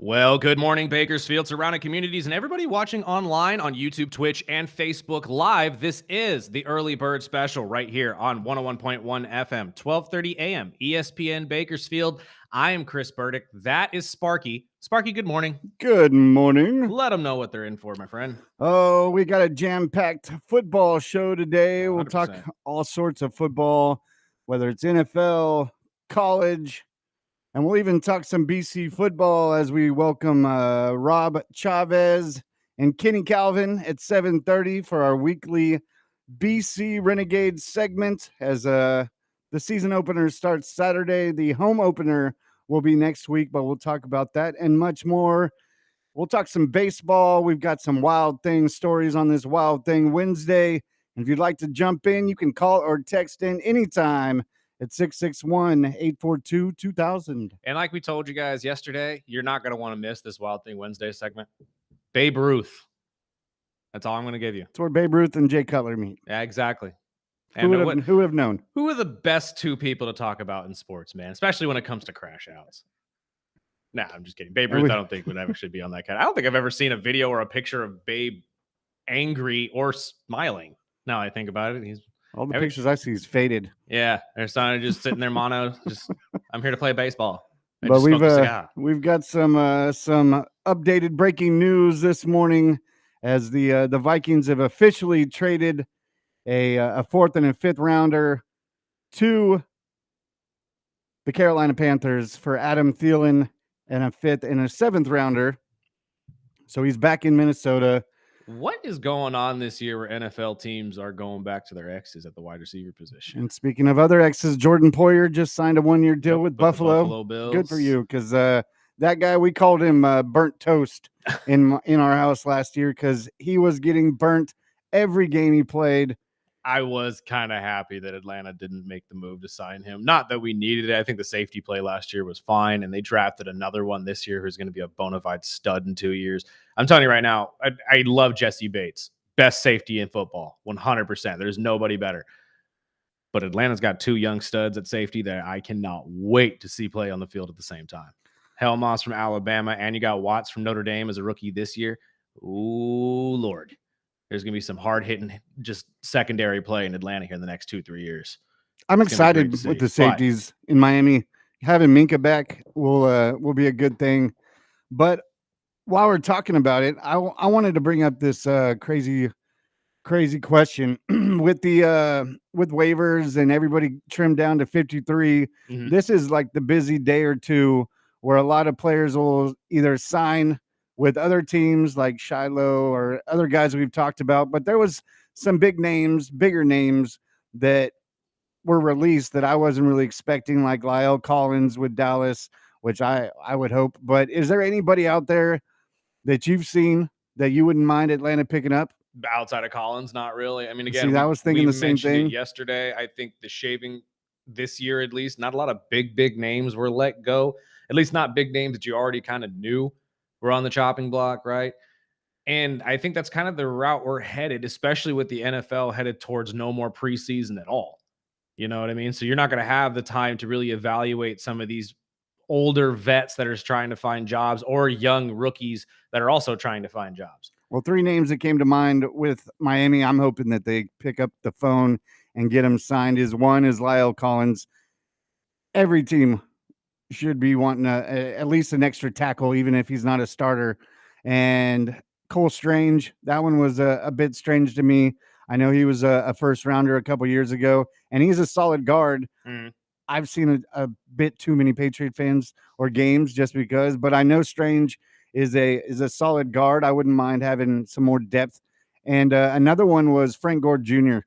Well, good morning, Bakersfield, surrounding communities, and everybody watching online on YouTube, Twitch, and Facebook Live. This is the Early Bird Special right here on 101.1 FM, 12:30 a.m., ESPN Bakersfield. I am Chris Burdick. That is Sparky. Sparky, good morning. Good morning. Let them know what they're in for, my friend. Oh, we got a jam-packed football show today. We'll talk 100%. all sorts of football, whether it's NFL, college, and we'll even talk some BC football as we welcome Rob Chavez and Kenny Calvin at 7:30 for our weekly BC Renegade segment. As the season opener starts Saturday, the home opener will be next week, but we'll talk about that and much more. We'll talk some baseball. We've got some Wild Thing stories on this Wild Thing Wednesday. And if you'd like to jump in, you can call or text in anytime at 661-842-2000. And like we told you guys yesterday, you're not going to want to miss this Wild Thing Wednesday segment. Babe Ruth. That's all I'm going to give you. It's where Babe Ruth and Jay Cutler meet. Yeah, exactly. Who would have known? Who are the best two people to talk about in sports, man? Especially when it comes to crash outs. Nah, I'm just kidding. Babe Ruth, I don't think would ever should be on that kind. I don't think I've ever seen a video or a picture of Babe angry or smiling. Now I think about it, all the pictures I see is faded. Yeah, they're starting just sitting there mono. Just I'm here to play baseball. But we've got some updated breaking news this morning as the Vikings have officially traded a fourth and a fifth rounder to the Carolina Panthers for Adam Thielen and a fifth and a seventh rounder. So he's back in Minnesota. What is going on this year where NFL teams are going back to their exes at the wide receiver position? And speaking of other exes, Jordan Poyer just signed a one-year deal with Buffalo. Bills. Good for you, because that guy, we called him burnt toast in our house last year because he was getting burnt every game he played. I was kind of happy that Atlanta didn't make the move to sign him. Not that we needed it. I think the safety play last year was fine, and they drafted another one this year who's going to be a bona fide stud in 2 years. I'm telling you right now, I love Jesse Bates. Best safety in football, 100%. There's nobody better. But Atlanta's got two young studs at safety that I cannot wait to see play on the field at the same time. Helmas from Alabama, and you got Watts from Notre Dame as a rookie this year. Ooh, Lord. There's going to be some hard-hitting, just secondary play in Atlanta here in the next 2-3 years. I'm excited with the safeties in Miami. Having Minkah back will be a good thing. But while we're talking about it, I wanted to bring up this crazy question with waivers and everybody trimmed down to 53. Mm-hmm. This is like the busy day or two where a lot of players will either sign with other teams like Shiloh or other guys we've talked about, but there was some bigger names that were released that I wasn't really expecting, like Lyle Collins with Dallas, which I would hope. But is there anybody out there that you've seen that you wouldn't mind Atlanta picking up? Outside of Collins, not really. I mean, again, I was thinking the same thing yesterday. I think the shaving this year, at least, not a lot of big names were let go. At least not big names that you already kind of knew were on the chopping block, right? And I think that's kind of the route we're headed, especially with the NFL headed towards no more preseason at all. You know what I mean? So you're not going to have the time to really evaluate some of these older vets that are trying to find jobs or young rookies that are also trying to find jobs. Well, three names that came to mind with Miami, I'm hoping that they pick up the phone and get him signed. One is Lyle Collins. Every team should be wanting at least an extra tackle, even if he's not a starter. And Cole Strange, that one was a bit strange to me. I know he was a first rounder a couple years ago, and he's a solid guard. I've seen a bit too many Patriot fans or games just because, but I know Strange is a solid guard. I wouldn't mind having some more depth. And another one was Frank Gore Jr.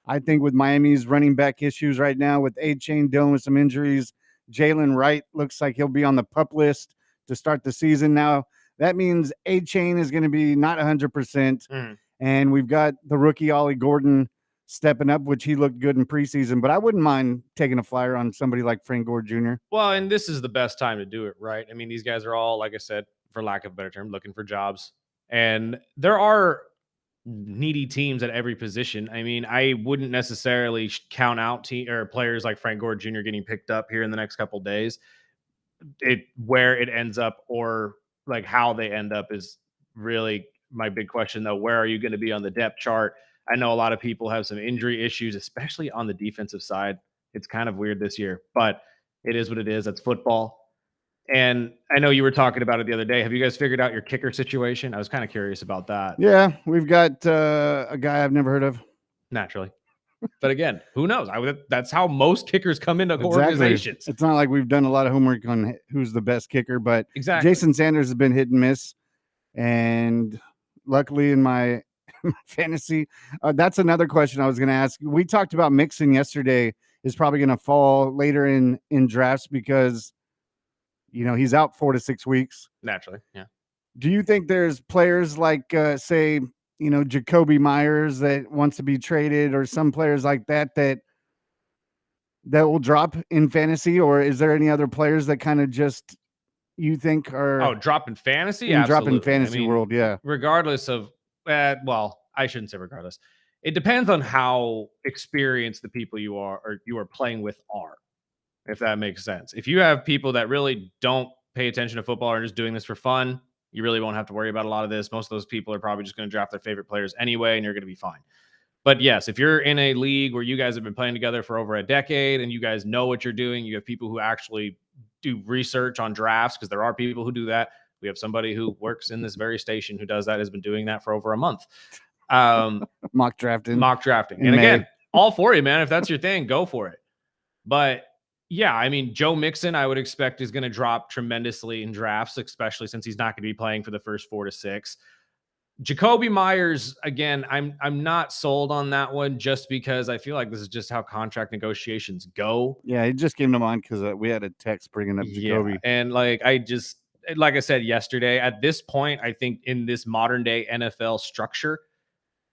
I think with Miami's running back issues right now, with A-Chain dealing with some injuries, Jalen Wright looks like he'll be on the PUP list to start the season. Now, that means A-Chain is going to be not 100%. And we've got the rookie Ollie Gordon stepping up, which he looked good in preseason. But I wouldn't mind taking a flyer on somebody like Frank Gore Jr. Well, and this is the best time to do it, right? I mean, these guys are all, like I said, for lack of a better term, looking for jobs. And there are needy teams at every position. I mean, I wouldn't necessarily count out players like Frank Gore Jr. getting picked up here in the next couple of days. Where it ends up or like how they end up is really my big question, though. Where are you going to be on the depth chart? I know a lot of people have some injury issues, especially on the defensive side. It's kind of weird this year, but it is what it is. That's football. And I know you were talking about it the other day. Have you guys figured out your kicker situation? I was kind of curious about that. Yeah, we've got a guy I've never heard of. Naturally. But again, who knows? That's how most kickers come into organizations. It's not like we've done a lot of homework on who's the best kicker, but Exactly. Jason Sanders has been hit and miss. And luckily in my fantasy, that's another question I was going to ask. We talked about Mixon yesterday is probably going to fall later in drafts because, he's out 4 to 6 weeks. Naturally. Yeah. Do you think there's players like, say, Jacoby Myers that wants to be traded, or some players like that will drop in fantasy, or is there any other players that kind of just you think are drop in fantasy? drop in Absolutely. fantasy world? Yeah. Regardless of, well, I shouldn't say regardless. It depends on how experienced the people you are playing with are, if that makes sense. If you have people that really don't pay attention to football or are just doing this for fun, you really won't have to worry about a lot of this. Most of those people are probably just going to draft their favorite players anyway, and you're going to be fine. But yes, if you're in a league where you guys have been playing together for over a decade and you guys know what you're doing, you have people who actually do research on drafts, because there are people who do that. We have somebody who works in this very station who does that, has been doing that for over a month. Mock drafting. And again, all for you, man. If that's your thing, go for it. But yeah, I mean, Joe Mixon, I would expect, is going to drop tremendously in drafts, especially since he's not going to be playing for the first 4 to 6. Jacoby Myers, again, I'm not sold on that one, just because I feel like this is just how contract negotiations go. Yeah, it just came to mind because we had a text bringing up Jacoby. Yeah, and like I said yesterday, at this point, I think in this modern day NFL structure,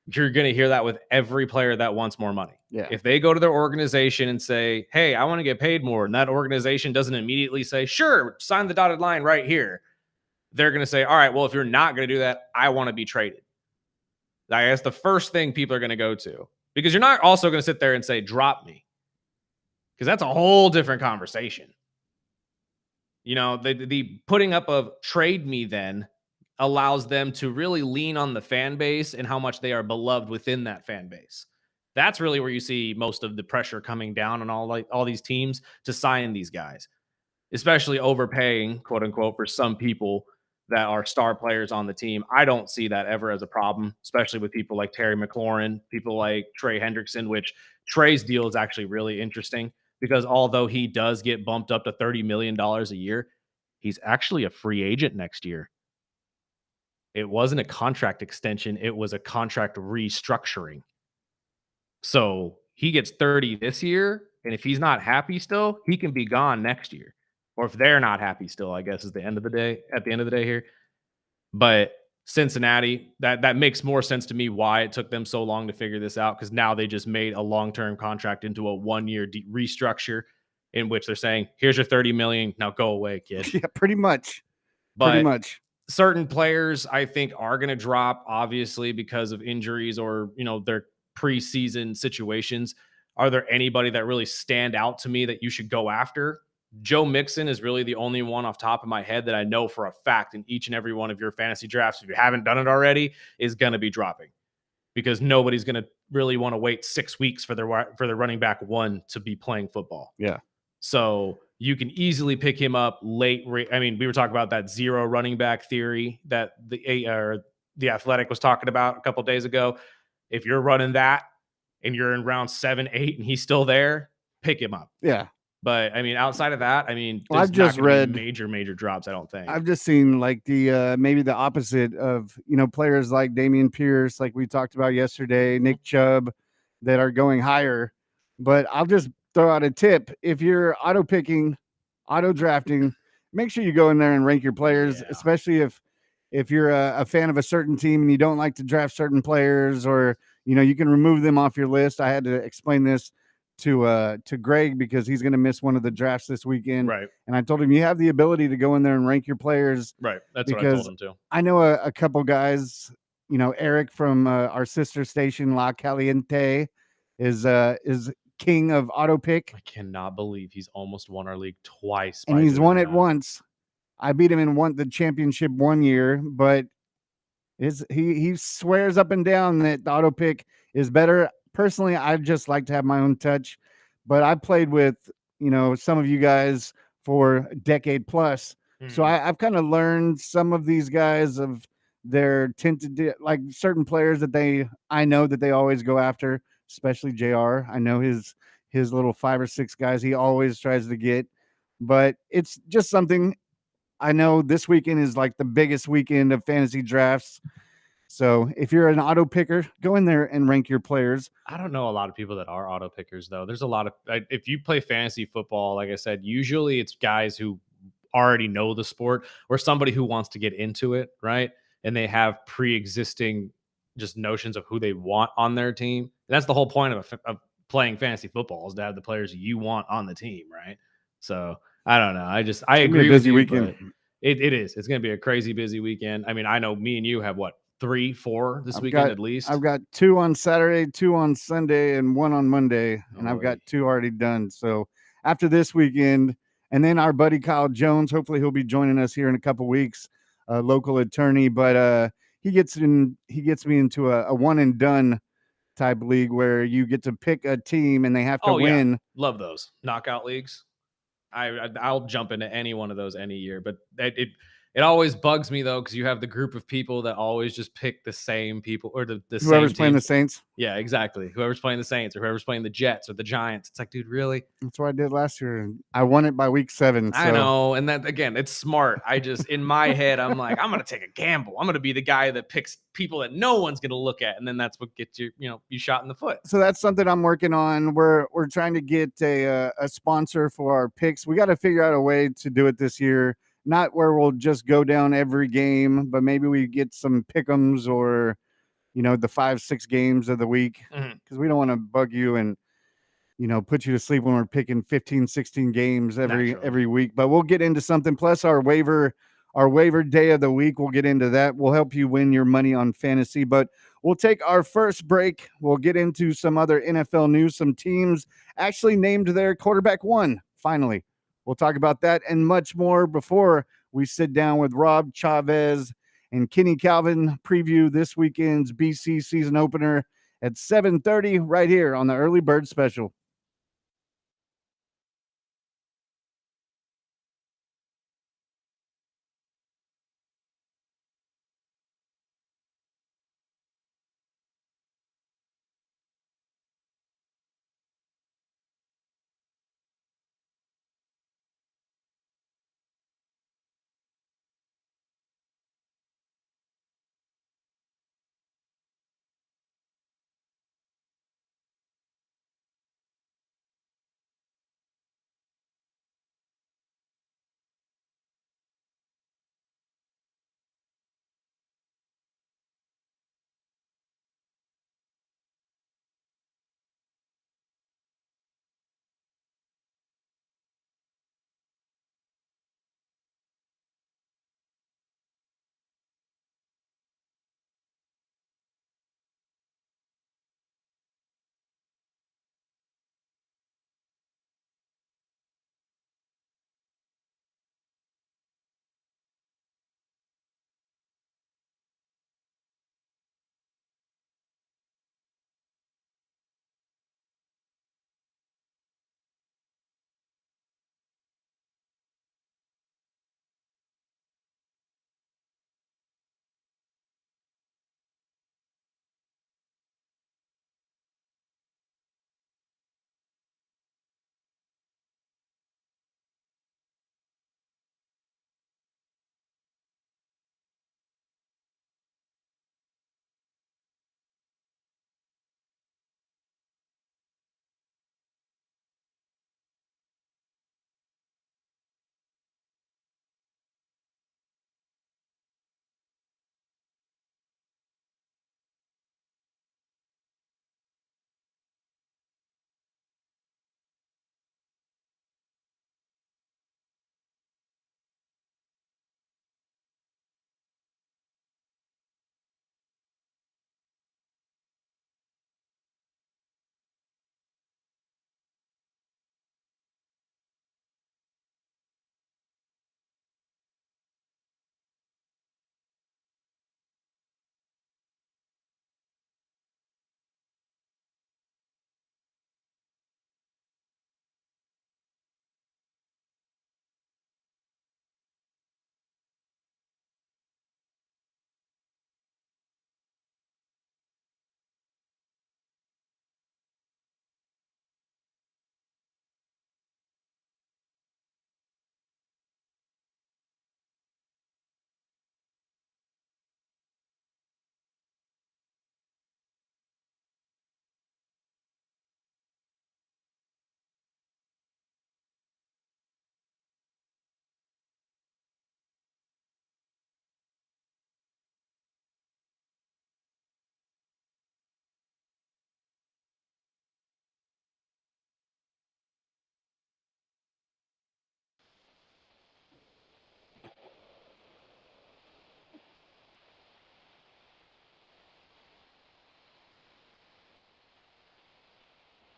you're going to hear that with every player that wants more money. Yeah. If they go to their organization and say, hey, I want to get paid more, and that organization doesn't immediately say, sure, sign the dotted line right here, they're going to say, all right, well, if you're not going to do that, I want to be traded. Like, that's the first thing people are going to go to, because you're not also going to sit there and say, drop me, because that's a whole different conversation. The putting up of trade me then allows them to really lean on the fan base and how much they are beloved within that fan base. That's really where you see most of the pressure coming down on all these teams to sign these guys, especially overpaying, quote unquote, for some people that are star players on the team. I don't see that ever as a problem, especially with people like Terry McLaurin, people like Trey Hendrickson, which Trey's deal is actually really interesting, because although he does get bumped up to $30 million a year, he's actually a free agent next year. It wasn't a contract extension. It was a contract restructuring. So he gets 30 this year, and if he's not happy still, he can be gone next year. Or if they're not happy still, I guess, is at the end of the day here. But Cincinnati, that makes more sense to me why it took them so long to figure this out, because now they just made a long-term contract into a 1-year restructure in which they're saying, here's your 30 million. Now go away, kid. Yeah, pretty much. Certain players, I think, are going to drop, obviously, because of injuries or, their preseason situations. Are there anybody that really stand out to me that you should go after? Joe Mixon is really the only one off top of my head that I know for a fact in each and every one of your fantasy drafts, if you haven't done it already, is going to be dropping, because nobody's going to really want to wait 6 weeks for their running back one to be playing football. Yeah. So you can easily pick him up late. I mean, we were talking about that zero running back theory that the Athletic was talking about a couple of days ago. If you're running that and you're in round 7, 8, and he's still there, pick him up. Yeah. But I mean, outside of that, I mean, I've just read major drops. I don't think I've just seen like the maybe the opposite of players like Dameon Pierce, like we talked about yesterday, Nick Chubb, that are going higher. But I'll just throw out a tip: if you're auto drafting, make sure you go in there and rank your players, especially if you're a fan of a certain team and you don't like to draft certain players, or you can remove them off your list. I had to explain this to Greg because he's going to miss one of the drafts this weekend. Right. And I told him you have the ability to go in there and rank your players. Right. That's what I told him too. I know a couple guys, Eric from our sister station La Caliente is king of auto pick. I cannot believe he's almost won our league twice. And he's won it once. I beat him and won the championship one year, but he swears up and down that the auto pick is better. Personally, I just like to have my own touch, but I played with some of you guys for a decade plus, so Mhm. I've kind of learned some of these guys of their tinted like certain players that I know that they always go after, especially Jr. I know his little 5 or 6 guys he always tries to get, but it's just something. I know this weekend is like the biggest weekend of fantasy drafts. So if you're an auto picker, go in there and rank your players. I don't know a lot of people that are auto pickers though. There's a lot of if you play fantasy football, like I said, usually it's guys who already know the sport or somebody who wants to get into it, right? And they have pre-existing just notions of who they want on their team. And that's the whole point of playing fantasy football is to have the players you want on the team, right? So I don't know. I It's gonna be a agree with busy you, weekend. but it is. It's going to be a crazy busy weekend. I mean, I know me and you have what 3, 4 this I've weekend got at least. I've got 2 on Saturday, 2 on Sunday, and 1 on Monday, and I've Oh, got 2 already done. So after this weekend, and then our buddy Kyle Jones, hopefully he'll be joining us here in a couple weeks, a local attorney, but he gets me into a one and done type league where you get to pick a team and they have to oh yeah, win. love those knockout leagues. I'll jump into any one of those any year, but it always bugs me though because you have the group of people that always just pick the same people or the same Whoever's playing team. the Saints. Yeah, exactly. Whoever's playing the Saints or whoever's playing the Jets or the Giants. It's like, dude, really? That's what I did last year, and I won it by week 7. I So know, and that again, it's smart. I just in my head, I'm like, I'm gonna take a gamble. I'm gonna be the guy that picks people that no one's gonna look at, and then that's what gets you shot in the foot. that's something I'm working on. We're trying to get a sponsor for our picks. We got to figure out a way to do it this year. Not where we'll just go down every game, but maybe we get some pick'ems or the 5, 6 games of the week Mhm. because we don't want to bug you and put you to sleep when we're picking 15, 16 games Naturally. every week. But we'll get into something. Plus our waiver day of the week. We'll get into that. We'll help you win your money on fantasy. But we'll take our first break. We'll get into some other NFL news. Some teams actually named their quarterback one, finally. We'll talk about that and much more before we sit down with Rob Chavez and Kenny Calvin preview this weekend's BC season opener at 7:30 right here on the Early Bird Special.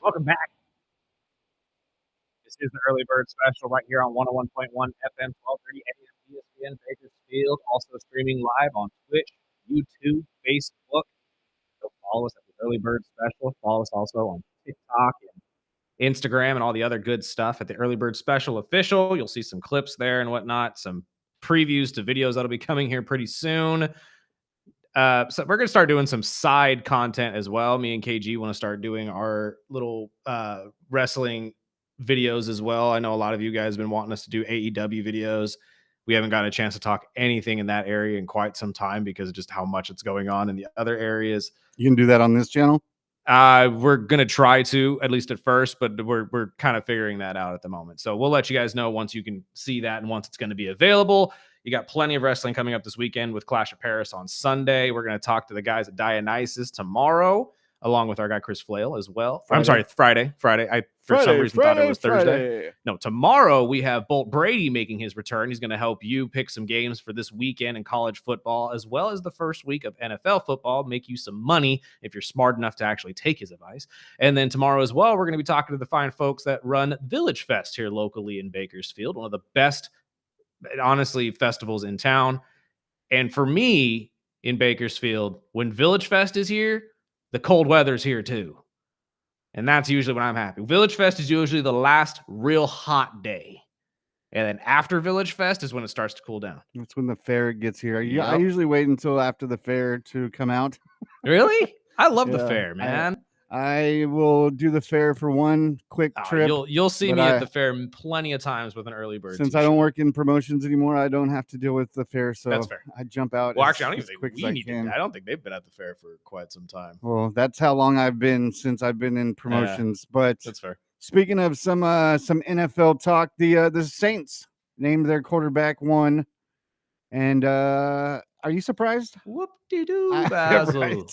Welcome back. This is the early bird special right here on 101.1 FM, 1230 AM ESPN Bakersfield. Also streaming live on Twitch, YouTube, Facebook. So follow us at the early bird special. Follow us also on TikTok and Instagram and all the other good stuff at the early bird special official. You'll see some clips there and whatnot, some previews to videos that'll be coming here pretty soon. So we're gonna start doing some side content as well. Me and KG want to start doing our little wrestling videos as well. I know a lot of you guys have been wanting us to do AEW videos. We haven't gotten a chance to talk anything in that area in quite some time because of just how much it's going on in the other areas. You can do that on this channel? We're gonna try to, at least at first, but we're kind of figuring that out at the moment. So we'll let you guys know once you can see that and once it's going to be available. You got plenty of wrestling coming up this weekend with Clash of Paris on Sunday. We're going to talk to the guys at Dionysus tomorrow, along with our guy Chris Flail as well. I'm sorry, Friday. I for some reason thought it was Thursday. No, tomorrow we have Bolt Brady making his return. He's going to help you pick some games for this weekend in college football, as well as the first week of NFL football, make you some money if you're smart enough to actually take his advice. And then tomorrow as well, we're going to be talking to the fine folks that run Village Fest here locally in Bakersfield, one of the best, honestly, festivals in town. And for me in Bakersfield, when Village Fest is here, the cold weather's here too. And that's usually when I'm happy. Village Fest is usually the last real hot day. And then after Village Fest is when it starts to cool down. That's when the fair gets here. I usually wait until after the fair to come out. Really? I love the fair, man. I will do the fair for one quick trip. You'll see me at the fair plenty of times with an early bird. Since I don't work in promotions anymore, I don't have to deal with the fair. So that's fair. I jump out. Well, actually, I don't even think we need to. I don't think they've been at the fair for quite some time. Well, that's how long I've been since I've been in promotions. But that's fair. Speaking of some NFL talk, the Saints named their quarterback one. And are you surprised? Whoop-de-doo, Basil.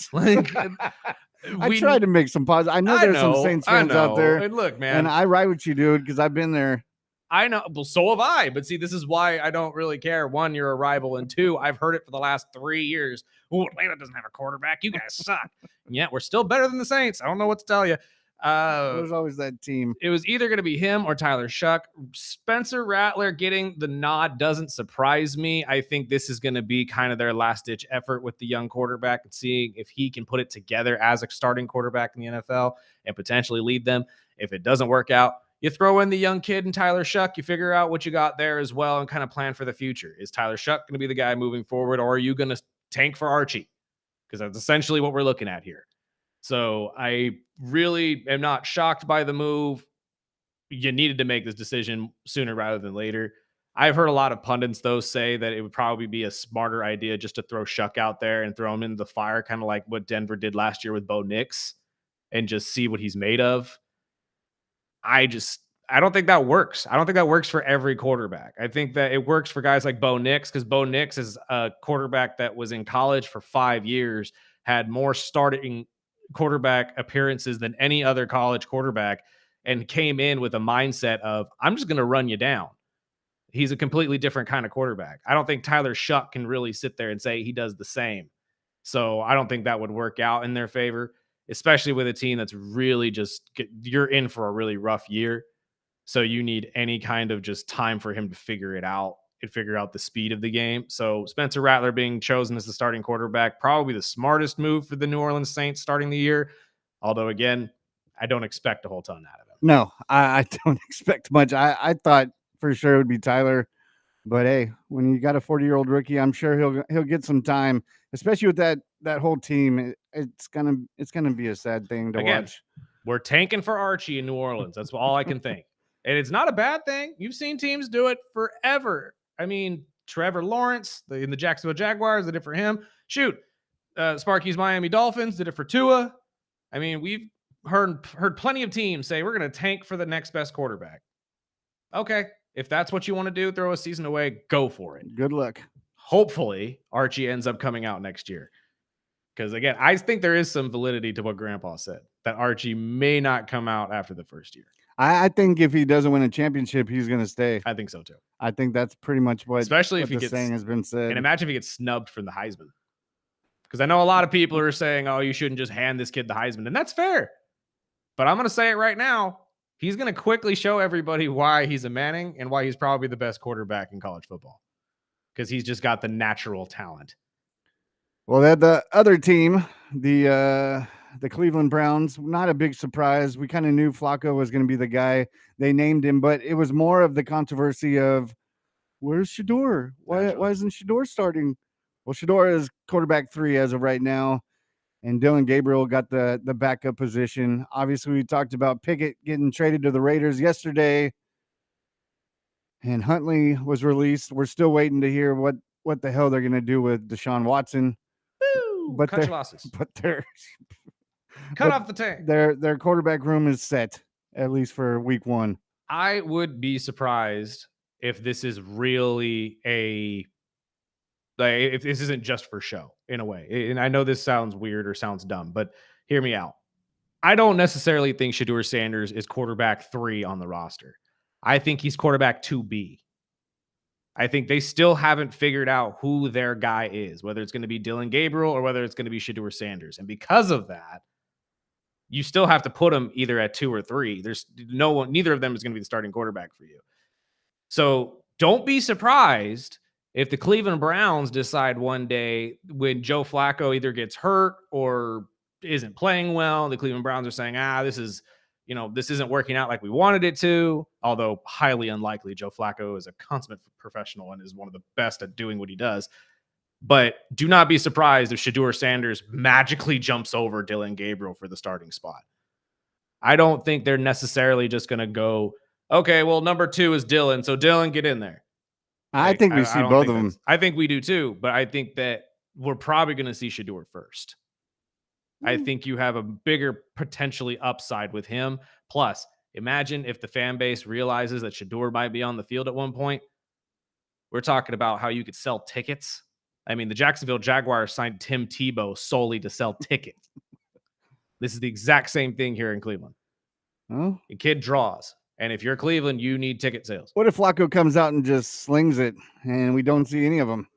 I tried to make some positive. I know there's some Saints fans out there. And look, man, and I ride with you, dude, because I've been there. I know. Well, so have I. But see, this is why I don't really care. One, you're a rival, and two, I've heard it for the last 3 years. Oh, Atlanta doesn't have a quarterback. You guys suck. And yet we're still better than the Saints. I don't know what to tell you. There's always that team. It was either going to be him or Tyler Shuck. Spencer Rattler getting the nod doesn't surprise me. I think this is going to be kind of their last-ditch effort with the young quarterback and seeing if he can put it together as a starting quarterback in the NFL and potentially lead them. If it doesn't work out, you throw in the young kid and Tyler Shuck. You figure out what you got there as well and kind of plan for the future. Is Tyler Shuck going to be the guy moving forward, or are you going to tank for Archie? Because that's essentially what we're looking at here. So I really am not shocked by the move. You needed to make this decision sooner rather than later. I've heard a lot of pundits, though, say that it would probably be a smarter idea just to throw Shuck out there and throw him into the fire, kind of like what Denver did last year with Bo Nix, and just see what he's made of. I don't think that works. I don't think that works for every quarterback. I think that it works for guys like Bo Nix, because Bo Nix is a quarterback that was in college for 5 years, had more starting quarterback appearances than any other college quarterback, and came in with a mindset of, I'm just going to run you down. He's a completely different kind of quarterback. I don't think Tyler Shuck can really sit there and say he does the same. So I don't think that would work out in their favor, especially with a team that's really you're in for a really rough year. So you need any kind of just time for him to figure it out and figure out the speed of the game. So Spencer Rattler being chosen as the starting quarterback, probably the smartest move for the New Orleans Saints starting the year. Although, again, I don't expect a whole ton out of him. No, I don't expect much. I thought for sure it would be Tyler. But hey, when you got a 40-year-old rookie, I'm sure he'll get some time, especially with that whole team. It's gonna be a sad thing to watch. We're tanking for Archie in New Orleans. That's all I can think. And it's not a bad thing. You've seen teams do it forever. I mean, Trevor Lawrence in the Jacksonville Jaguars did it for him. Shoot, Sparky's Miami Dolphins did it for Tua. I mean, we've heard plenty of teams say we're going to tank for the next best quarterback. Okay, if that's what you want to do, throw a season away, go for it. Good luck. Hopefully, Archie ends up coming out next year. Because, again, I think there is some validity to what Grandpa said, that Archie may not come out after the first year. I think if he doesn't win a championship, he's going to stay. I think so, too. I think that's pretty much especially if the saying has been said. And imagine if he gets snubbed from the Heisman. Because I know a lot of people are saying, oh, you shouldn't just hand this kid the Heisman. And that's fair. But I'm going to say it right now. He's going to quickly show everybody why he's a Manning and why he's probably the best quarterback in college football, because he's just got the natural talent. Well, that the other team, the Cleveland Browns, not a big surprise. We kind of knew Flacco was going to be the guy. They named him, but it was more of the controversy of where's Shador? Why isn't Shador starting? Well, Shador is quarterback 3 as of right now, and Dylan Gabriel got the backup position. Obviously, we talked about Pickett getting traded to the Raiders yesterday, and Huntley was released. We're still waiting to hear what the hell they're going to do with Deshaun Watson. Woo! But Cut your losses. Cut off the tank. Their quarterback room is set, at least for week 1. I would be surprised if this is really if this isn't just for show in a way. And I know this sounds weird or sounds dumb, but hear me out. I don't necessarily think Shedeur Sanders is quarterback 3 on the roster. I think he's quarterback 2B. I think they still haven't figured out who their guy is, whether it's going to be Dylan Gabriel or whether it's going to be Shedeur Sanders. And because of that, you still have to put him either at 2 or 3. There's no one, neither of them is going to be the starting quarterback for you. So don't be surprised if the Cleveland Browns decide one day when Joe Flacco either gets hurt or isn't playing well, the Cleveland Browns are saying, this isn't working out like we wanted it to, although highly unlikely. Joe Flacco is a consummate professional and is one of the best at doing what he does. But do not be surprised if Shedeur Sanders magically jumps over Dylan Gabriel for the starting spot. I don't think they're necessarily just going to go, okay, well, number 2 is Dylan, so Dylan, get in there. I think we see both of them. I think we do too, but I think that we're probably going to see Shedeur first. I think you have a bigger potentially upside with him. Plus, imagine if the fan base realizes that Shedeur might be on the field at one point. We're talking about how you could sell tickets. I mean, the Jacksonville Jaguars signed Tim Tebow solely to sell tickets. This is the exact same thing here in Cleveland. Oh. The kid draws. And if you're Cleveland, you need ticket sales. What if Flacco comes out and just slings it and we don't see any of them?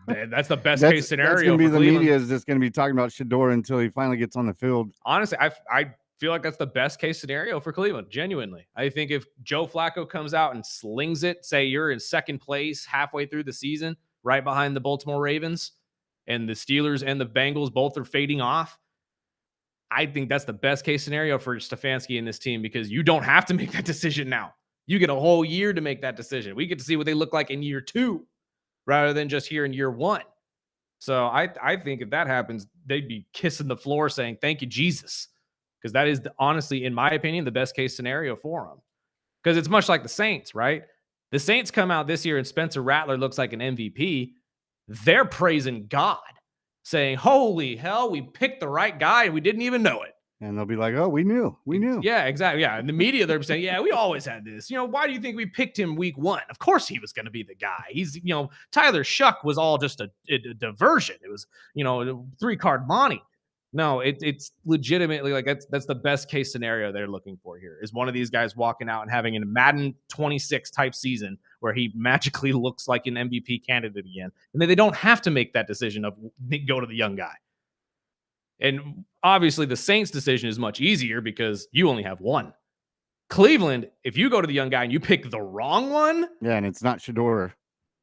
That's the best case scenario. That's going to be the media is just going to be talking about Shedeur until he finally gets on the field. Honestly, I feel like that's the best case scenario for Cleveland. Genuinely, I think if Joe Flacco comes out and slings it, say you're in second place halfway through the season, right behind the Baltimore Ravens, and the Steelers and the Bengals both are fading off, I think that's the best case scenario for Stefanski and this team, because you don't have to make that decision now. You get a whole year to make that decision. We get to see what they look like in year 2 rather than just here in year 1. So I think if that happens, they'd be kissing the floor saying, thank you, Jesus. Because that is, honestly, in my opinion, the best case scenario for them. Because it's much like the Saints, right? The Saints come out this year and Spencer Rattler looks like an MVP. They're praising God, saying, holy hell, we picked the right guy and we didn't even know it. And they'll be like, oh, we knew. Yeah, exactly. Yeah. And the media, they're saying, yeah, we always had this. Why do you think we picked him week 1? Of course he was going to be the guy. He's, Tyler Shuck was all just a diversion. It was, a 3-card Monty. No, it's legitimately like that's the best case scenario they're looking for here, is one of these guys walking out and having a Madden 26 type season where he magically looks like an MVP candidate again. And then they don't have to make that decision of go to the young guy. And obviously the Saints decision is much easier because you only have one. Cleveland, if you go to the young guy and you pick the wrong one. Yeah, and it's not Shedeur.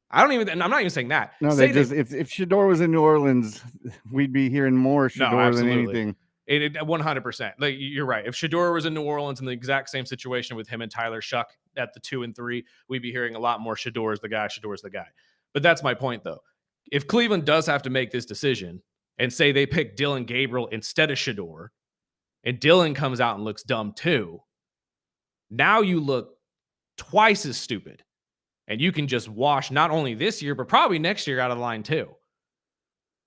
I'm not even saying that. No, if Shedeur was in New Orleans, we'd be hearing more Shedeur than anything. 100%. Like, you're right. If Shedeur was in New Orleans in the exact same situation with him and Tyler Shuck at the 2 and 3, we'd be hearing a lot more Shedeur is the guy. But that's my point, though. If Cleveland does have to make this decision and say they pick Dylan Gabriel instead of Shedeur, and Dylan comes out and looks dumb too, now you look twice as stupid. And you can just wash not only this year, but probably next year out of the line too.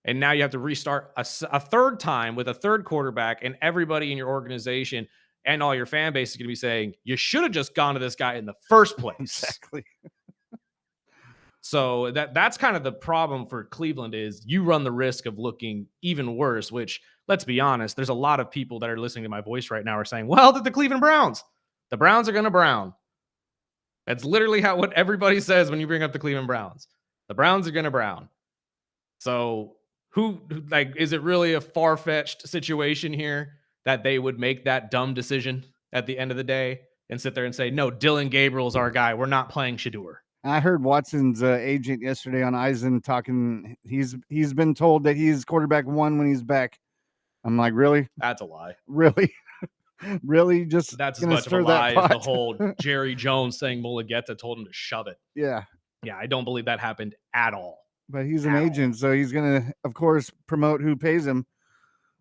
And now you have to restart a third time with a third quarterback, and everybody in your organization and all your fan base is going to be saying, you should have just gone to this guy in the first place. Exactly. So that's kind of the problem for Cleveland, is you run the risk of looking even worse, which, let's be honest, there's a lot of people that are listening to my voice right now are saying, well, the Cleveland Browns. The Browns are going to brown. That's literally what everybody says when you bring up the Cleveland Browns. The Browns are going to brown. So is it really a far-fetched situation here that they would make that dumb decision at the end of the day and sit there and say, no, Dylan Gabriel's our guy. We're not playing Shador. I heard Watson's agent yesterday on Eisen talking. He's been told that he's quarterback one when he's back. I'm like, really, That's a lie. really, really, just That's as gonna much of a stir that lie as the pot. whole Jerry Jones saying Mulligeta told him to shove it. Yeah, Yeah, I don't believe that happened at all. but he's an At all. agent, so he's gonna, of course, promote who pays him.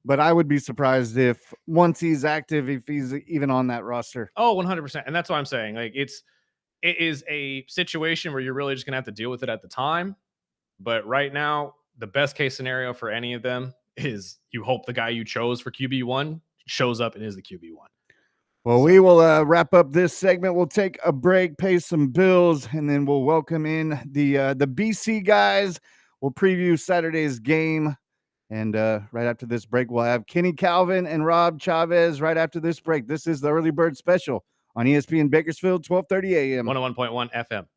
But I would be surprised if once he's active, if he's even on that roster. Oh, 100%. And that's what I'm saying. Like it is a situation where you're really just going to have to deal with it at the time. But right now, the best case scenario for any of them is you hope the guy you chose for QB1 shows up and is the QB1. Well, we will wrap up this segment. We'll take a break, pay some bills, and then we'll welcome in the BC guys. We'll preview Saturday's game. And right after this break, we'll have Kenny Calvin and Rob Chavez right after this break. This is the Early Bird Special on ESPN Bakersfield, 1230 a.m. 101.1 FM.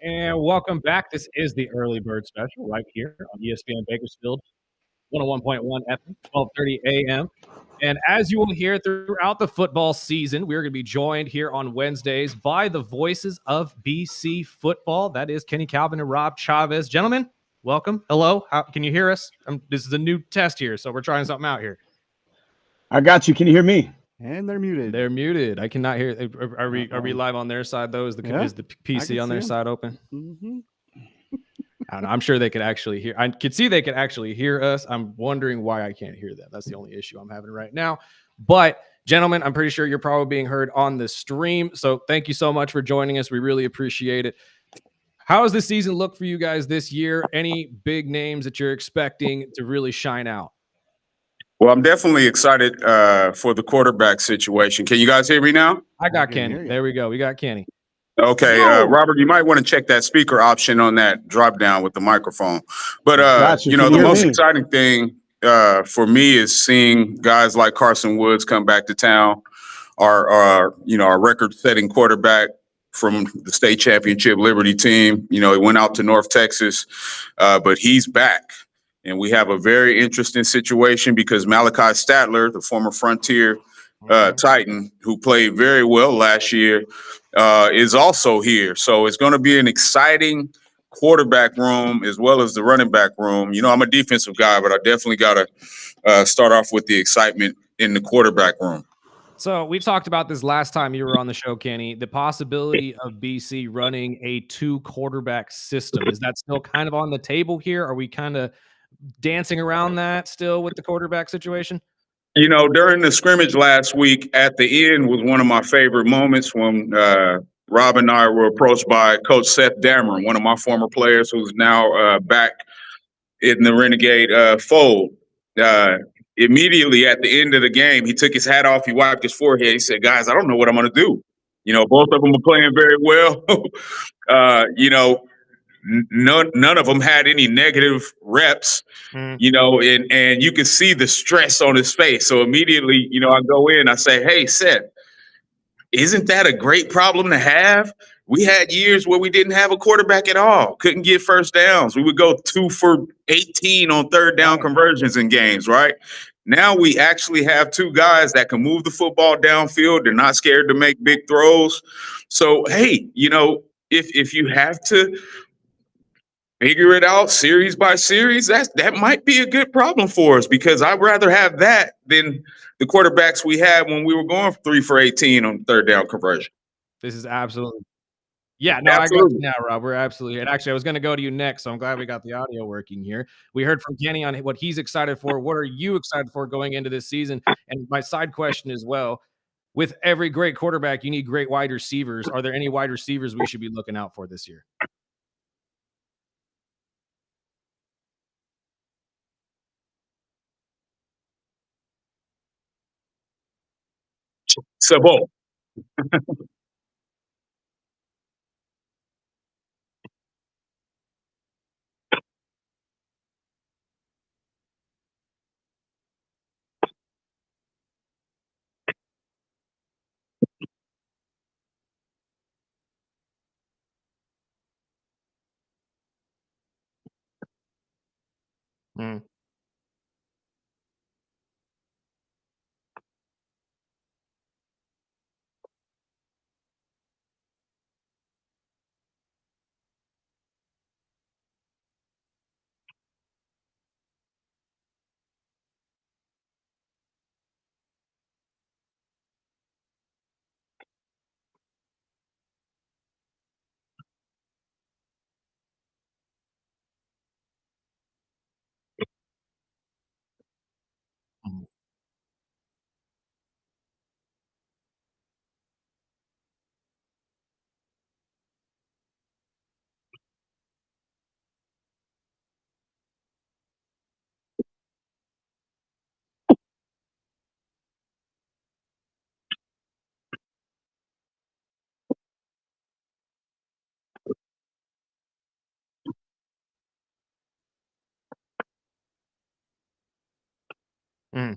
And welcome back. This is the Early Bird Special right here on ESPN Bakersfield, 101.1 FM, 12:30 a.m. And as you will hear throughout the football season, we're going to be joined here on Wednesdays by the voices of BC football. That is Kenny Calvin and Rob Chavez. Gentlemen, welcome. Hello. Can you hear us? This is a new test here, so we're trying something out here. I got you. Can you hear me? And they're muted. They're muted. I cannot hear. Are we live on their side though? Is the PC on their side open? Mm-hmm. I don't know. I'm sure they could actually hear. I could see they could actually hear us. I'm wondering why I can't hear them. That's the only issue I'm having right now. But gentlemen, I'm pretty sure you're probably being heard on the stream. So thank you so much for joining us. We really appreciate it. How does the season look for you guys this year? Any big names that you're expecting to really shine out? Well, I'm definitely excited for the quarterback situation. Can you guys hear me now? I got can Kenny. hear you. There we go. We got Kenny. Okay, No. Robert, you might want to check that speaker option on that drop down with the microphone. But Gotcha. you know, Can the you hear most me? exciting thing for me is seeing guys like Carson Woods come back to town. Our record-setting quarterback from the state championship Liberty team. You know, he went out to North Texas, but he's back. And we have a very interesting situation because Malachi Statler, the former Frontier Titan, who played very well last year, is also here. So it's going to be an exciting quarterback room as well as the running back room. You know, I'm a defensive guy, but I definitely got to start off with the excitement in the quarterback room. So we talked about this last time you were on the show, Kenny, the possibility of BC running a 2 quarterback system. Is that still kind of on the table here? Are we kind of dancing around that still with the quarterback situation? You know, during the scrimmage last week, at the end was one of my favorite moments when Rob and I were approached by Coach Seth Dameron, one of my former players who's now back in the Renegade fold. Immediately at the end of the game, he took his hat off, he wiped his forehead, he said, "Guys, I don't know what I'm going to do." You know, both of them are playing very well. You know, none of them had any negative reps. You know, and you can see the stress on his face. So immediately, you know, I go in, I say, "Hey, Seth, isn't that a great problem to have? We had years where we didn't have a quarterback at all, couldn't get first downs. We would go 2 for 18 on third down conversions in games, right? Now we actually have 2 guys that can move the football downfield. They're not scared to make big throws. So, hey, you know, if you have to figure it out series by series, that might be a good problem for us because I'd rather have that than the quarterbacks we had when we were going 3 for 18 on third down conversion." This is absolutely. Yeah, no, I got you Absolutely. now, Rob. We're absolutely. And actually, I was going to go to you next, so I'm glad we got the audio working here. We heard from Kenny on what he's excited for. What are you excited for going into this season? And my side question as well: with every great quarterback, you need great wide receivers. Are there any wide receivers we should be looking out for this year? Sabo. Mm. Mm. Mm.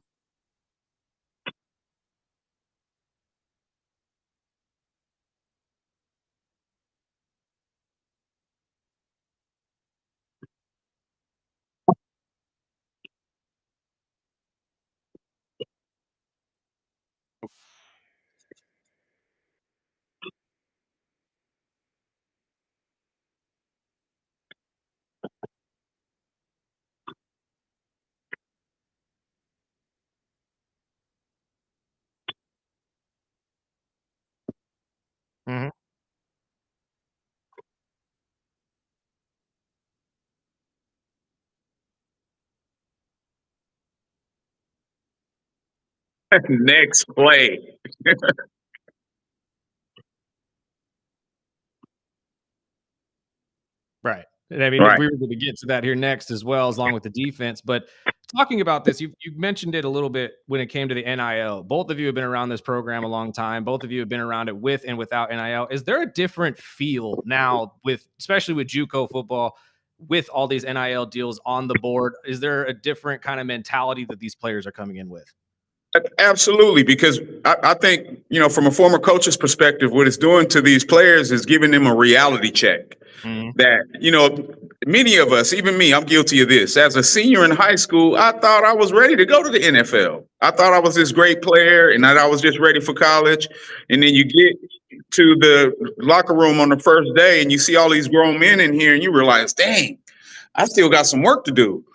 Next play. Right. And I mean, Right. we were going to get to that here next as well, as long with the defense. But talking about this, you mentioned it a little bit when it came to the NIL. Both of you have been around this program a long time. Both of you have been around it with and without NIL. Is there a different feel now with, especially with JUCO football, with all these NIL deals on the board? Is there a different kind of mentality that these players are coming in with? Absolutely, because I think, from a former coach's perspective, what it's doing to these players is giving them a reality check. That, many of us, even me, I'm guilty of this. As a senior in high school, I thought I was ready to go to the NFL. I thought I was this great player and that I was just ready for college. And then you get to the locker room on the first day and you see all these grown men in here and you realize, dang, I still got some work to do.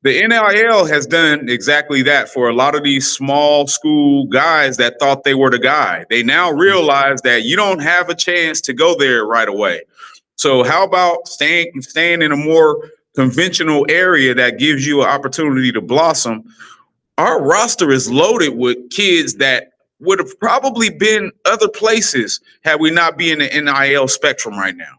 The NIL has done exactly that for a lot of these small school guys that thought they were the guy. They now realize that you don't have a chance to go there right away. So how about staying in a more conventional area that gives you an opportunity to blossom? Our roster is loaded with kids that would have probably been other places had we not be in the NIL spectrum right now.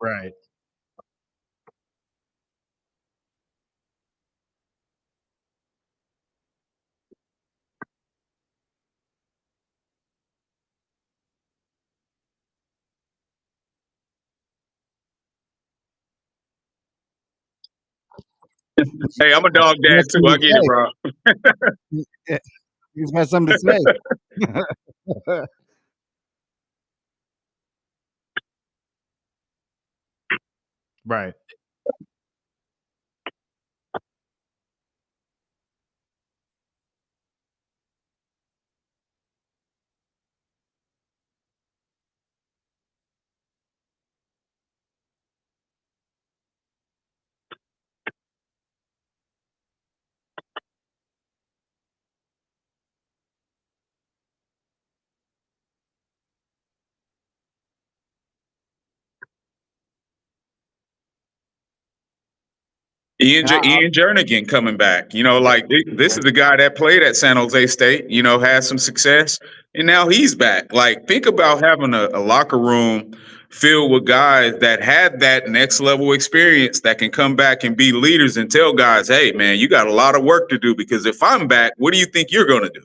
Right. Hey, I'm a dog He dad has too. something I to get it, say. bro. He's got something to say. Right. And Ian Jernigan coming back. This is a guy that played at San Jose State, had some success, and now he's back. Like, think about having a locker room filled with guys that had that next level experience that can come back and be leaders and tell guys, hey, man, you got a lot of work to do because if I'm back, what do you think you're going to do?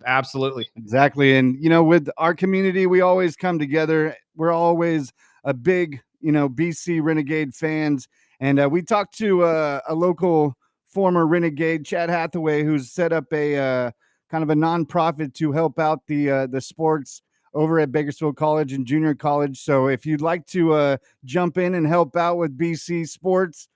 Absolutely. Exactly. And, with our community, we always come together. We're always a big, BC Renegade fans. And we talked to a local former Renegade, Chad Hathaway, who's set up a kind of a nonprofit to help out the sports over at Bakersfield College and junior college. So if you'd like to jump in and help out with BC sports,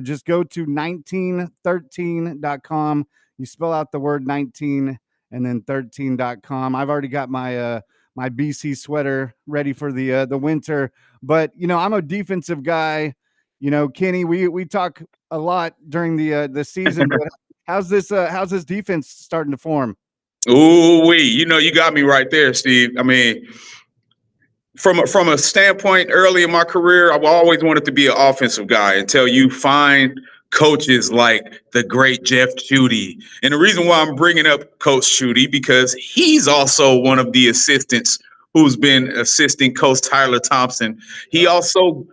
just go to 1913.com. You spell out the word 19 and then 13.com. I've already got my my BC sweater ready for the winter, but I'm a defensive guy. Kenny, we talk a lot during the season, but how's this defense starting to form? Ooh, you got me right there, Steve. I mean, from a standpoint, early in my career, I've always wanted to be an offensive guy until you find coaches like the great Jeff Chudy. And the reason why I'm bringing up Coach Chudy, because he's also one of the assistants who's been assisting Coach Tyler Thompson. He also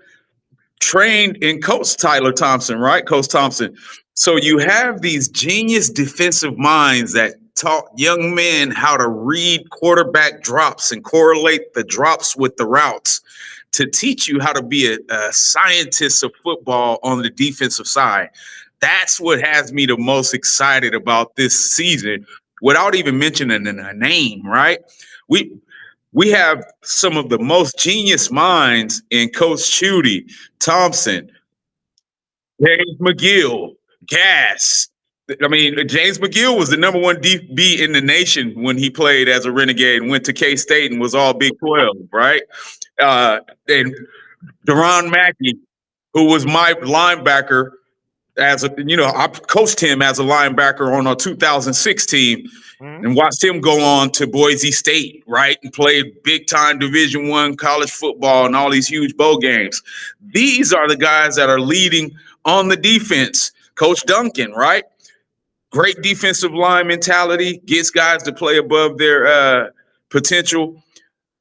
trained in Coach Tyler Thompson, right? Coach Thompson. So you have these genius defensive minds that taught young men how to read quarterback drops and correlate the drops with the routes to teach you how to be a scientist of football on the defensive side. That's what has me the most excited about this season. without even mentioning a name, right? We have some of the most genius minds in Coach Chudy, Thompson, James McGill, Gas. I mean, James McGill was the number one DB in the nation when he played as a Renegade and went to K-State and was all Big 12, right? And Deron Mackey, who was my linebacker I coached him as a linebacker on our 2006 team and watched him go on to Boise State, right? And played big time Division I college football and all these huge bowl games. These are the guys that are leading on the defense. Coach Duncan, right? Great defensive line mentality, gets guys to play above their potential.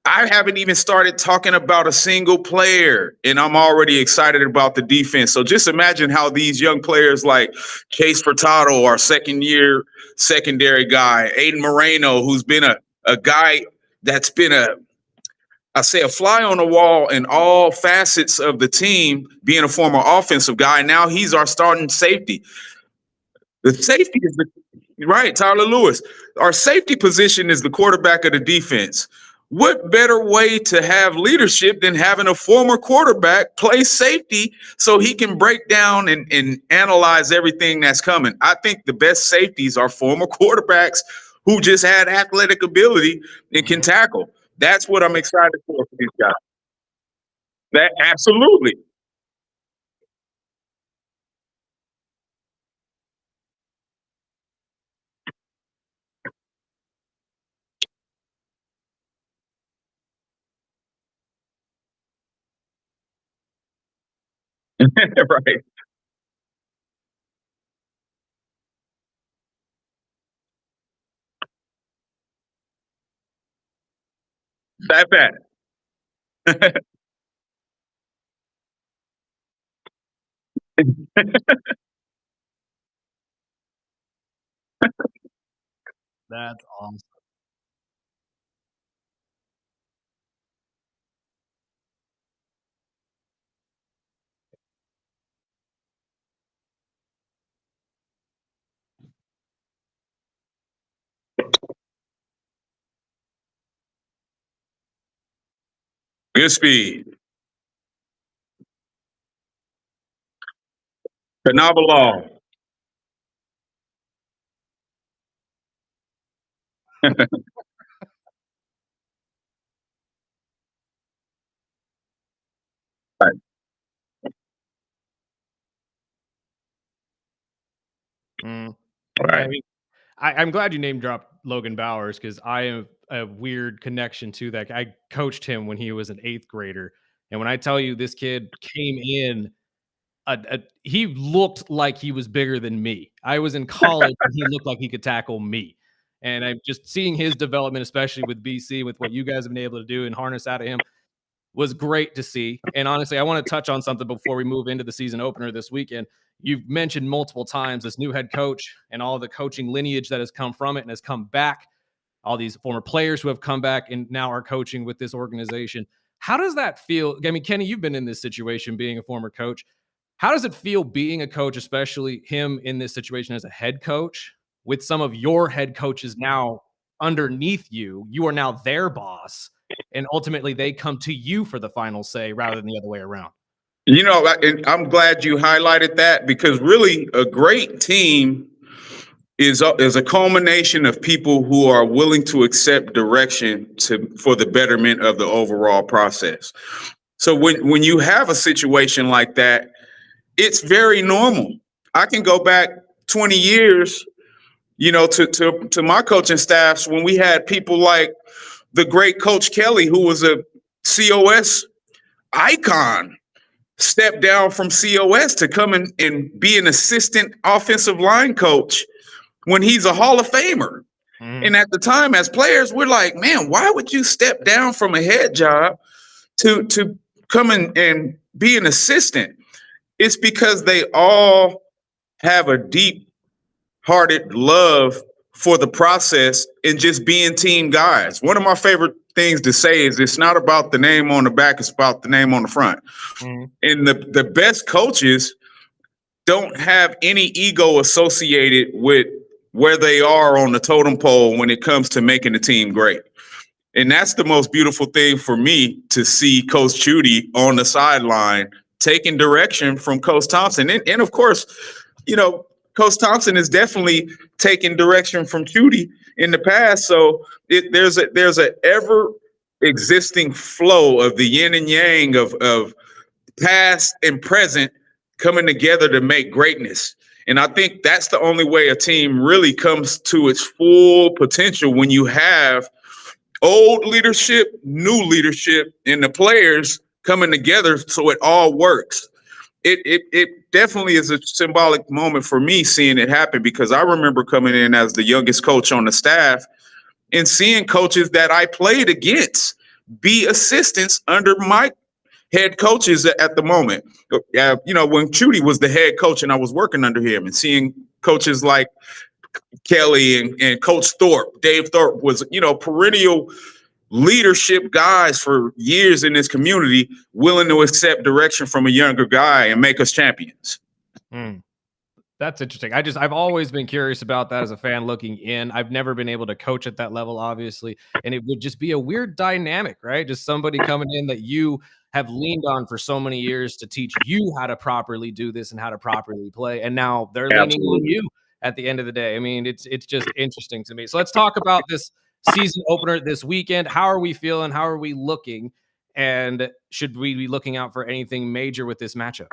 I haven't even started talking about a single player, and I'm already excited about the defense. So just imagine how these young players like Chase Furtado, our second-year secondary guy, Aiden Moreno, who's been a guy that's been a fly on the wall in all facets of the team, being a former offensive guy. Now he's our starting safety. The safety is right, Tyler Lewis. Our safety position is the quarterback of the defense. What better way to have leadership than having a former quarterback play safety so he can break down and analyze everything that's coming? I think the best safeties are former quarterbacks who just had athletic ability and can tackle. That's what I'm excited for these guys. That absolutely. Right. That bad. That's awesome. Good speed. Phenomenal. Right. I Right. mean, I'm glad you name dropped Logan Bowers because I have a weird connection to that. I coached him when he was an eighth grader. And when I tell you this kid came in, he looked like he was bigger than me. I was in college and he looked like he could tackle me. And I'm just seeing his development, especially with BC, with what you guys have been able to do and harness out of him, was great to see. And honestly, I want to touch on something before we move into the season opener this weekend. You've mentioned multiple times this new head coach and all of the coaching lineage that has come from it and has come back, all these former players who have come back and now are coaching with this organization. How does that feel? I mean, Kenny, you've been in this situation being a former coach. How does it feel being a coach, especially him in this situation as a head coach, with some of your head coaches now underneath you? You are now their boss, and ultimately they come to you for the final say rather than the other way around. And I'm glad you highlighted that because really a great team is a culmination of people who are willing to accept direction for the betterment of the overall process. So when you have a situation like that, it's very normal. I can go back 20 years, to my coaching staffs when we had people like the great Coach Kelly, who was a COS icon, step down from COS to come in and be an assistant offensive line coach when he's a Hall of Famer. And at the time, as players, we're like, man, why would you step down from a head job to come in and be an assistant? It's because they all have a deep-hearted love for the process and just being team guys. One of my favorite things to say is it's not about the name on the back, it's about the name on the front. And the best coaches don't have any ego associated with where they are on the totem pole when it comes to making the team great. And that's the most beautiful thing for me, to see Coach Chudy on the sideline taking direction from Coach Thompson. And of course, you know, Coach Thompson is definitely taking direction from Chudy in the past. So there's a ever existing flow of the yin and yang of past and present coming together to make greatness. And I think that's the only way a team really comes to its full potential, when you have old leadership, new leadership, and the players coming together so it all works. It definitely is a symbolic moment for me seeing it happen, because I remember coming in as the youngest coach on the staff and seeing coaches that I played against be assistants under my head coaches at the moment. You know, when Chudy was the head coach and I was working under him, and seeing coaches like Kelly and Coach Thorpe. Dave Thorpe was, you know, perennial leadership guys for years in this community, willing to accept direction from a younger guy and make us champions. That's interesting. I've always been curious about that as a fan looking in. I've never been able to coach at that level, obviously. And it would just be a weird dynamic, right? Just somebody coming in that you have leaned on for so many years to teach you how to properly do this and how to properly play. And now they're leaning on you at the end of the day. I mean, it's just interesting to me. So let's talk about this season opener this weekend. How are we feeling? How are we looking? And should we be looking out for anything major with this matchup?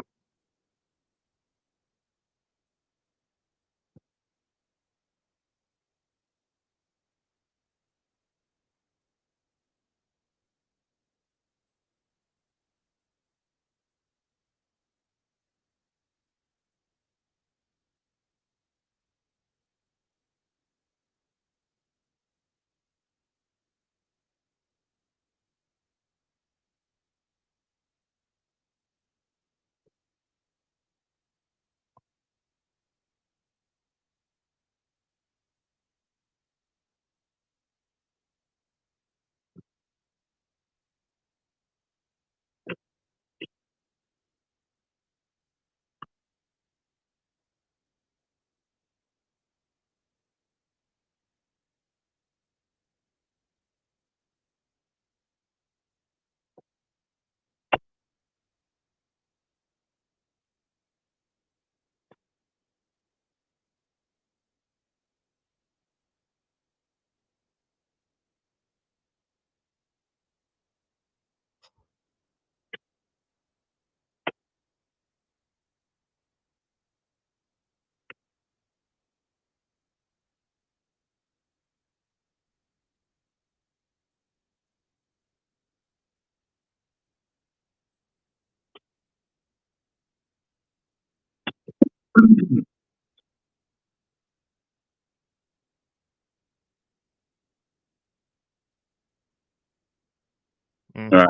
All right.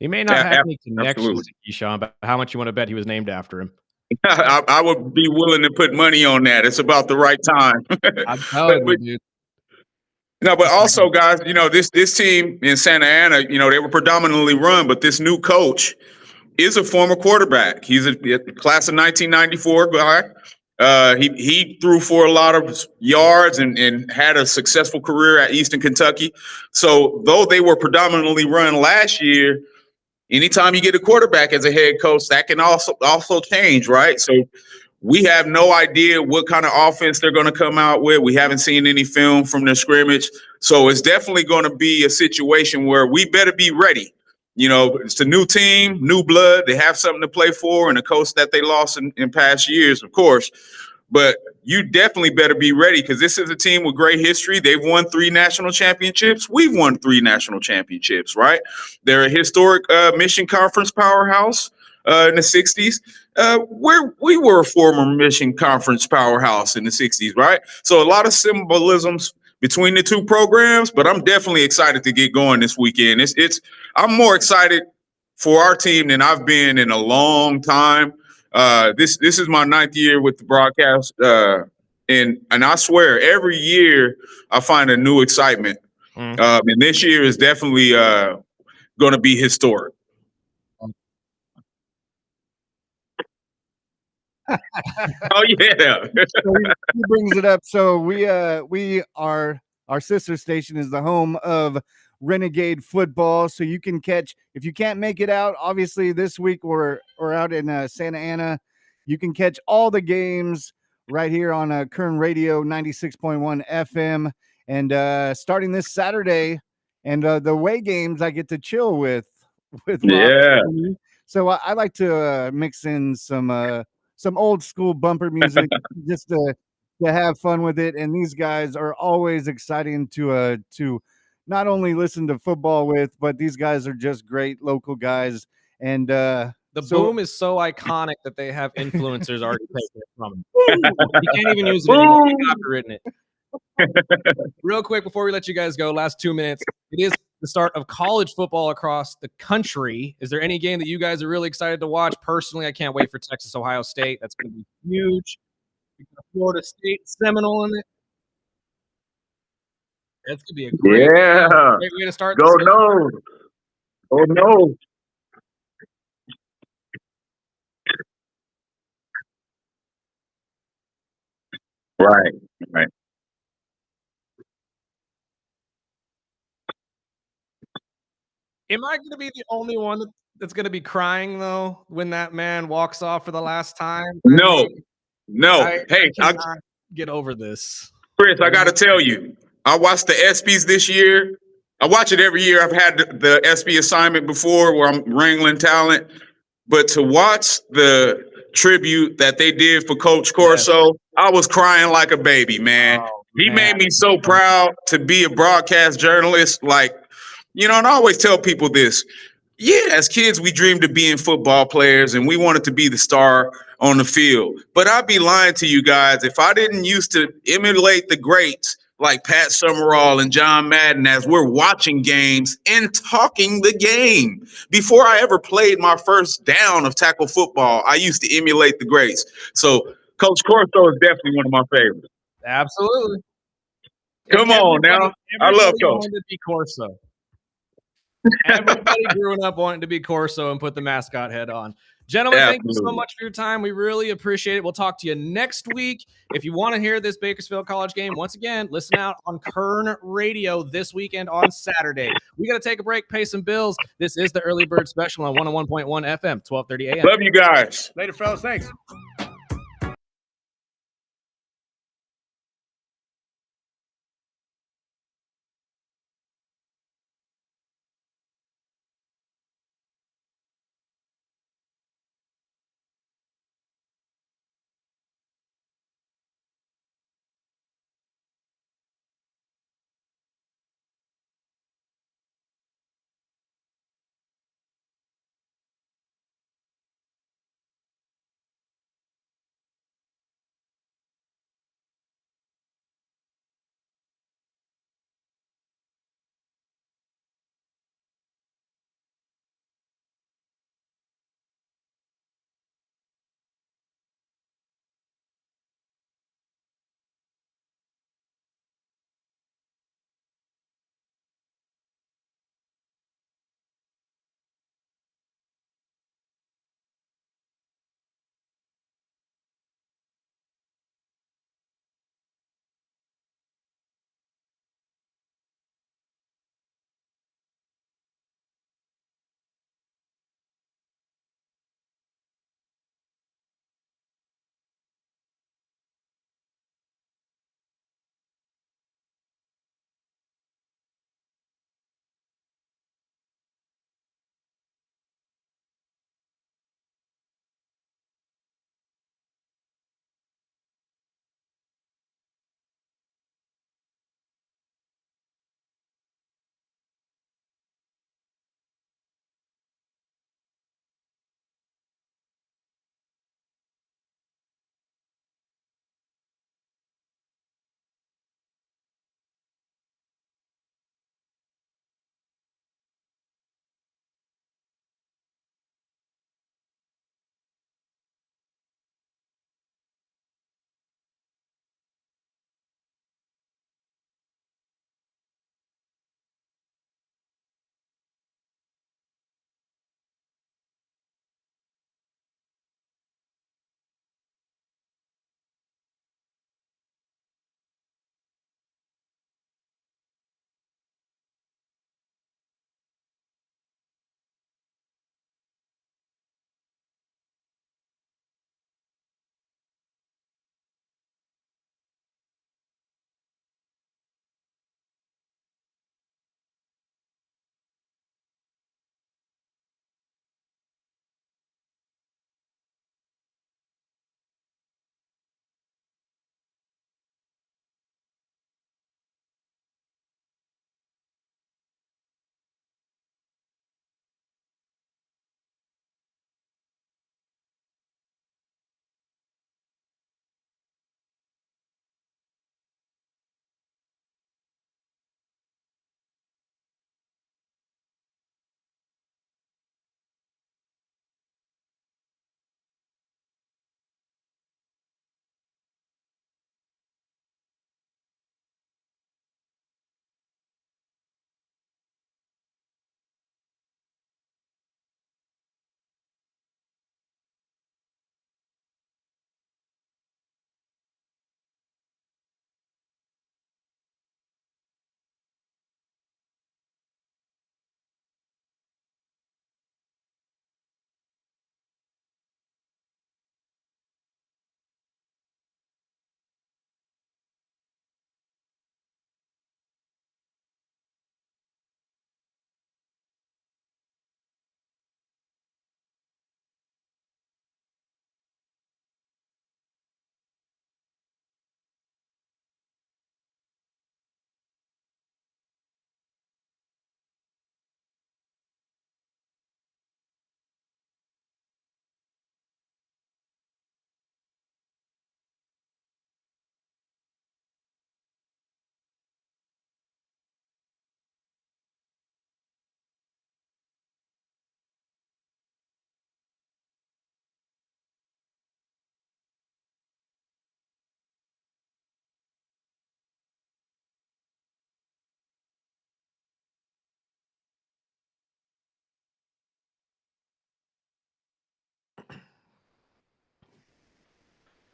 He may not have any Absolutely. connections to Keyshawn, but how much you want to bet he was named after him? I would be willing to put money on that. It's about the right time. I'm telling you, dude. No, but also, guys, you know, this team in Santa Ana, you know, they were predominantly run, but this new coach is a former quarterback. He's a class of 1994 guy. He threw for a lot of yards and had a successful career at Eastern Kentucky. So though they were predominantly run last year, anytime you get a quarterback as a head coach, that can also change, right? So we have no idea what kind of offense they're going to come out with. We haven't seen any film from their scrimmage. So it's definitely going to be a situation where we better be ready. You know, it's a new team, new blood. They have something to play for, and a coach that they lost in past years, of course. But you definitely better be ready, because this is a team with great history. They've won 3 national championships. We've won 3 national championships, right? They're a historic Mission Conference powerhouse in the 60s. We were a former Mission Conference powerhouse in the 60s, right? So a lot of symbolisms between the two programs, but I'm definitely excited to get going this weekend. I'm more excited for our team than I've been in a long time. This is my 9th year with the broadcast, and I swear every year I find a new excitement. And this year is definitely going to be historic. Oh yeah. So he brings it up. So we are, our sister station is the home of Renegade football. So you can catch, if you can't make it out, obviously this week we're out in Santa Ana. You can catch all the games right here on Kern Radio 96.1 FM. And starting this Saturday, and the away games I get to chill with Rob. Yeah. So I like to mix in some old school bumper music just to have fun with it. And these guys are always exciting to not only listen to football with, but these guys are just great local guys. And The boom is so iconic that they have influencers already taking it from them. You can't even use it anymore. They've copywritten it. Real quick before we let you guys go, last 2 minutes. It is the start of college football across the country. Is there any game that you guys are really excited to watch? Personally, I can't wait for Texas Ohio State. That's going to be huge. We got Florida State Seminole in it. That's going to be a great way to start. Go no. Oh no. Right. Am I going to be the only one that's going to be crying though when that man walks off for the last time? No. I Hey, cannot get over this. Chris, I got to tell you, I watched the ESPYs this year. I watch it every year. I've had the ESPY assignment before where I'm wrangling talent, but to watch the tribute that they did for Coach Corso, I was crying like a baby, man. He made me so proud to be a broadcast journalist. Like, and I always tell people this. Yeah, as kids, we dreamed of being football players and we wanted to be the star on the field. But I'd be lying to you guys if I didn't used to emulate the greats like Pat Summerall and John Madden as we're watching games and talking the game. Before I ever played my first down of tackle football, I used to emulate the greats. So Coach Corso is definitely one of my favorites. Absolutely. Come on now. I love Coach. Wanted to be Corso. Everybody growing up wanting to be Corso and put the mascot head on. Gentlemen, thank you so much for your time. We really appreciate it. We'll talk to you next week. If you want to hear this Bakersfield College game, once again, listen out on Kern Radio this weekend on Saturday. We got to take a break, pay some bills. This is the Early Bird Special on 101.1 FM, 1230 a.m. Love you guys. Later, fellas. Thanks.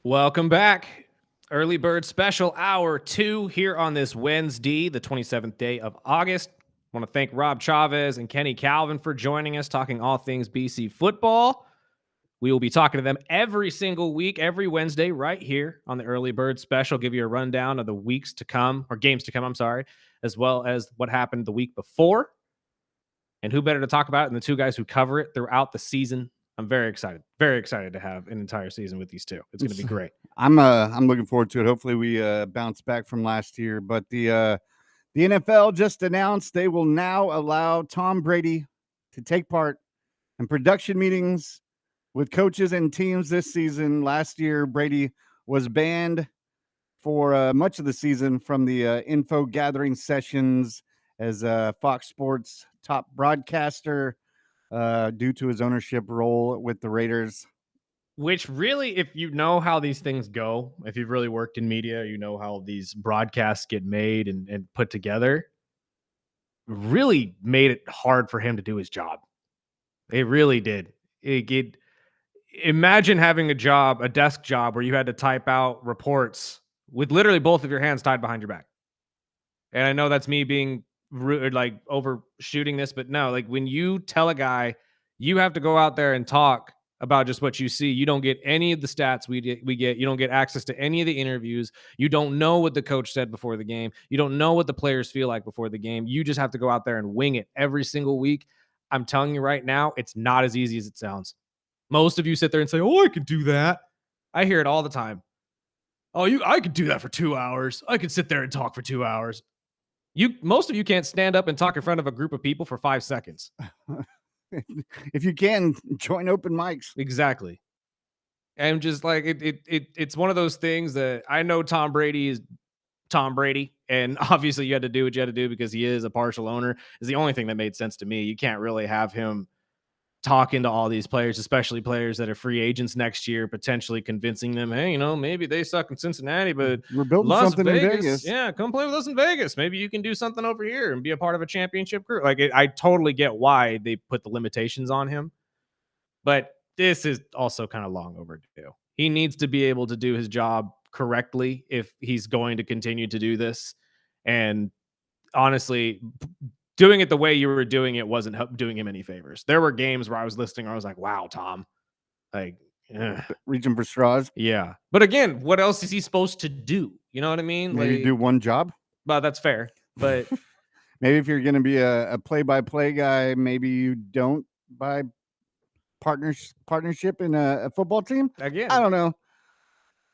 Welcome back. Early Bird Special Hour 2 here on this Wednesday, the 27th day of August. I want to thank Rob Chavez and Kenny Calvin for joining us, talking all things BC football. We will be talking to them every single week, every Wednesday, right here on the Early Bird Special. Give you a rundown of the weeks to come, or games to come, I'm sorry, as well as what happened the week before. And who better to talk about it than the two guys who cover it throughout the season. I'm very excited to have an entire season with these two. It's going to be great. I'm looking forward to it. Hopefully we bounce back from last year. But the NFL just announced they will now allow Tom Brady to take part in production meetings with coaches and teams this season. Last year, Brady was banned for much of the season from the info gathering sessions as Fox Sports top broadcaster due to his ownership role with the Raiders. Which really, if you know how these things go, if you've really worked in media, you know how these broadcasts get made and put together, really made it hard for him to do his job. It really did. Imagine having a job, a desk job, where you had to type out reports with literally both of your hands tied behind your back. And I know that's me being rude, like overshooting this, but no, like when you tell a guy you have to go out there and talk about just what you see, you don't get any of the stats we get. You don't get access to any of the interviews. You don't know what the coach said before the game. You don't know what the players feel like before the game. You just have to go out there and wing it every single week. I'm telling you right now, it's not as easy as it sounds. Most of you sit there and say, "Oh, I could do that." I hear it all the time. "Oh, I could do that for 2 hours. I could sit there and talk for 2 hours." Most of you can't stand up and talk in front of a group of people for 5 seconds. If you can, join open mics. Exactly. And just like it's one of those things that I know Tom Brady is Tom Brady, and obviously you had to do what you had to do because he is a partial owner. Is the only thing that made sense to me. You can't really have him talking to all these players, especially players that are free agents next year, potentially convincing them, hey, maybe they suck in Cincinnati, but We're building Las something in Vegas. yeah, come play with us in Vegas. Maybe you can do something over here and be a part of a championship group. Like, I totally get why they put the limitations on him, but this is also kind of long overdue. He needs to be able to do his job correctly if he's going to continue to do this. And honestly, doing it the way you were doing it wasn't doing him any favors. There were games where I was listening, I was like, wow, Tom, like, reaching for straws. yeah. But again, what else is he supposed to do? You know what I mean? Maybe do one job. Well, that's fair. But maybe if you're going to be a play-by-play guy, maybe you don't buy partnership in a football team. Again, I don't know.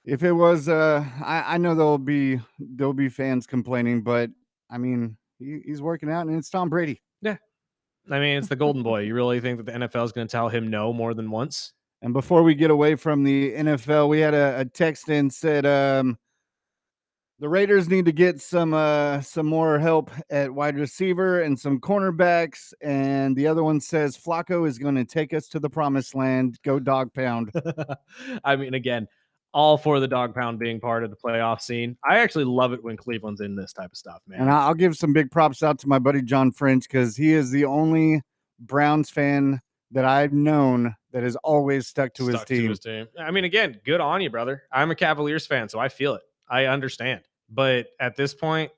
If it was, I know there'll be fans complaining, but I mean, he's working out, and it's Tom Brady. Yeah, I mean, it's the golden boy. You really think that the NFL is going to tell him no more than once? And before we get away from the NFL, we had a text in said the Raiders need to get some more help at wide receiver and some cornerbacks. And the other one says Flacco is going to take us to the promised land. Go Dog Pound. I mean, again, all for the Dog Pound being part of the playoff scene. I actually love it when Cleveland's in this type of stuff, man. And I'll give some big props out to my buddy John French, because he is the only Browns fan that I've known that has always stuck to his team. I mean, again, good on you, brother. I'm a Cavaliers fan, so I feel it. I understand. But at this point,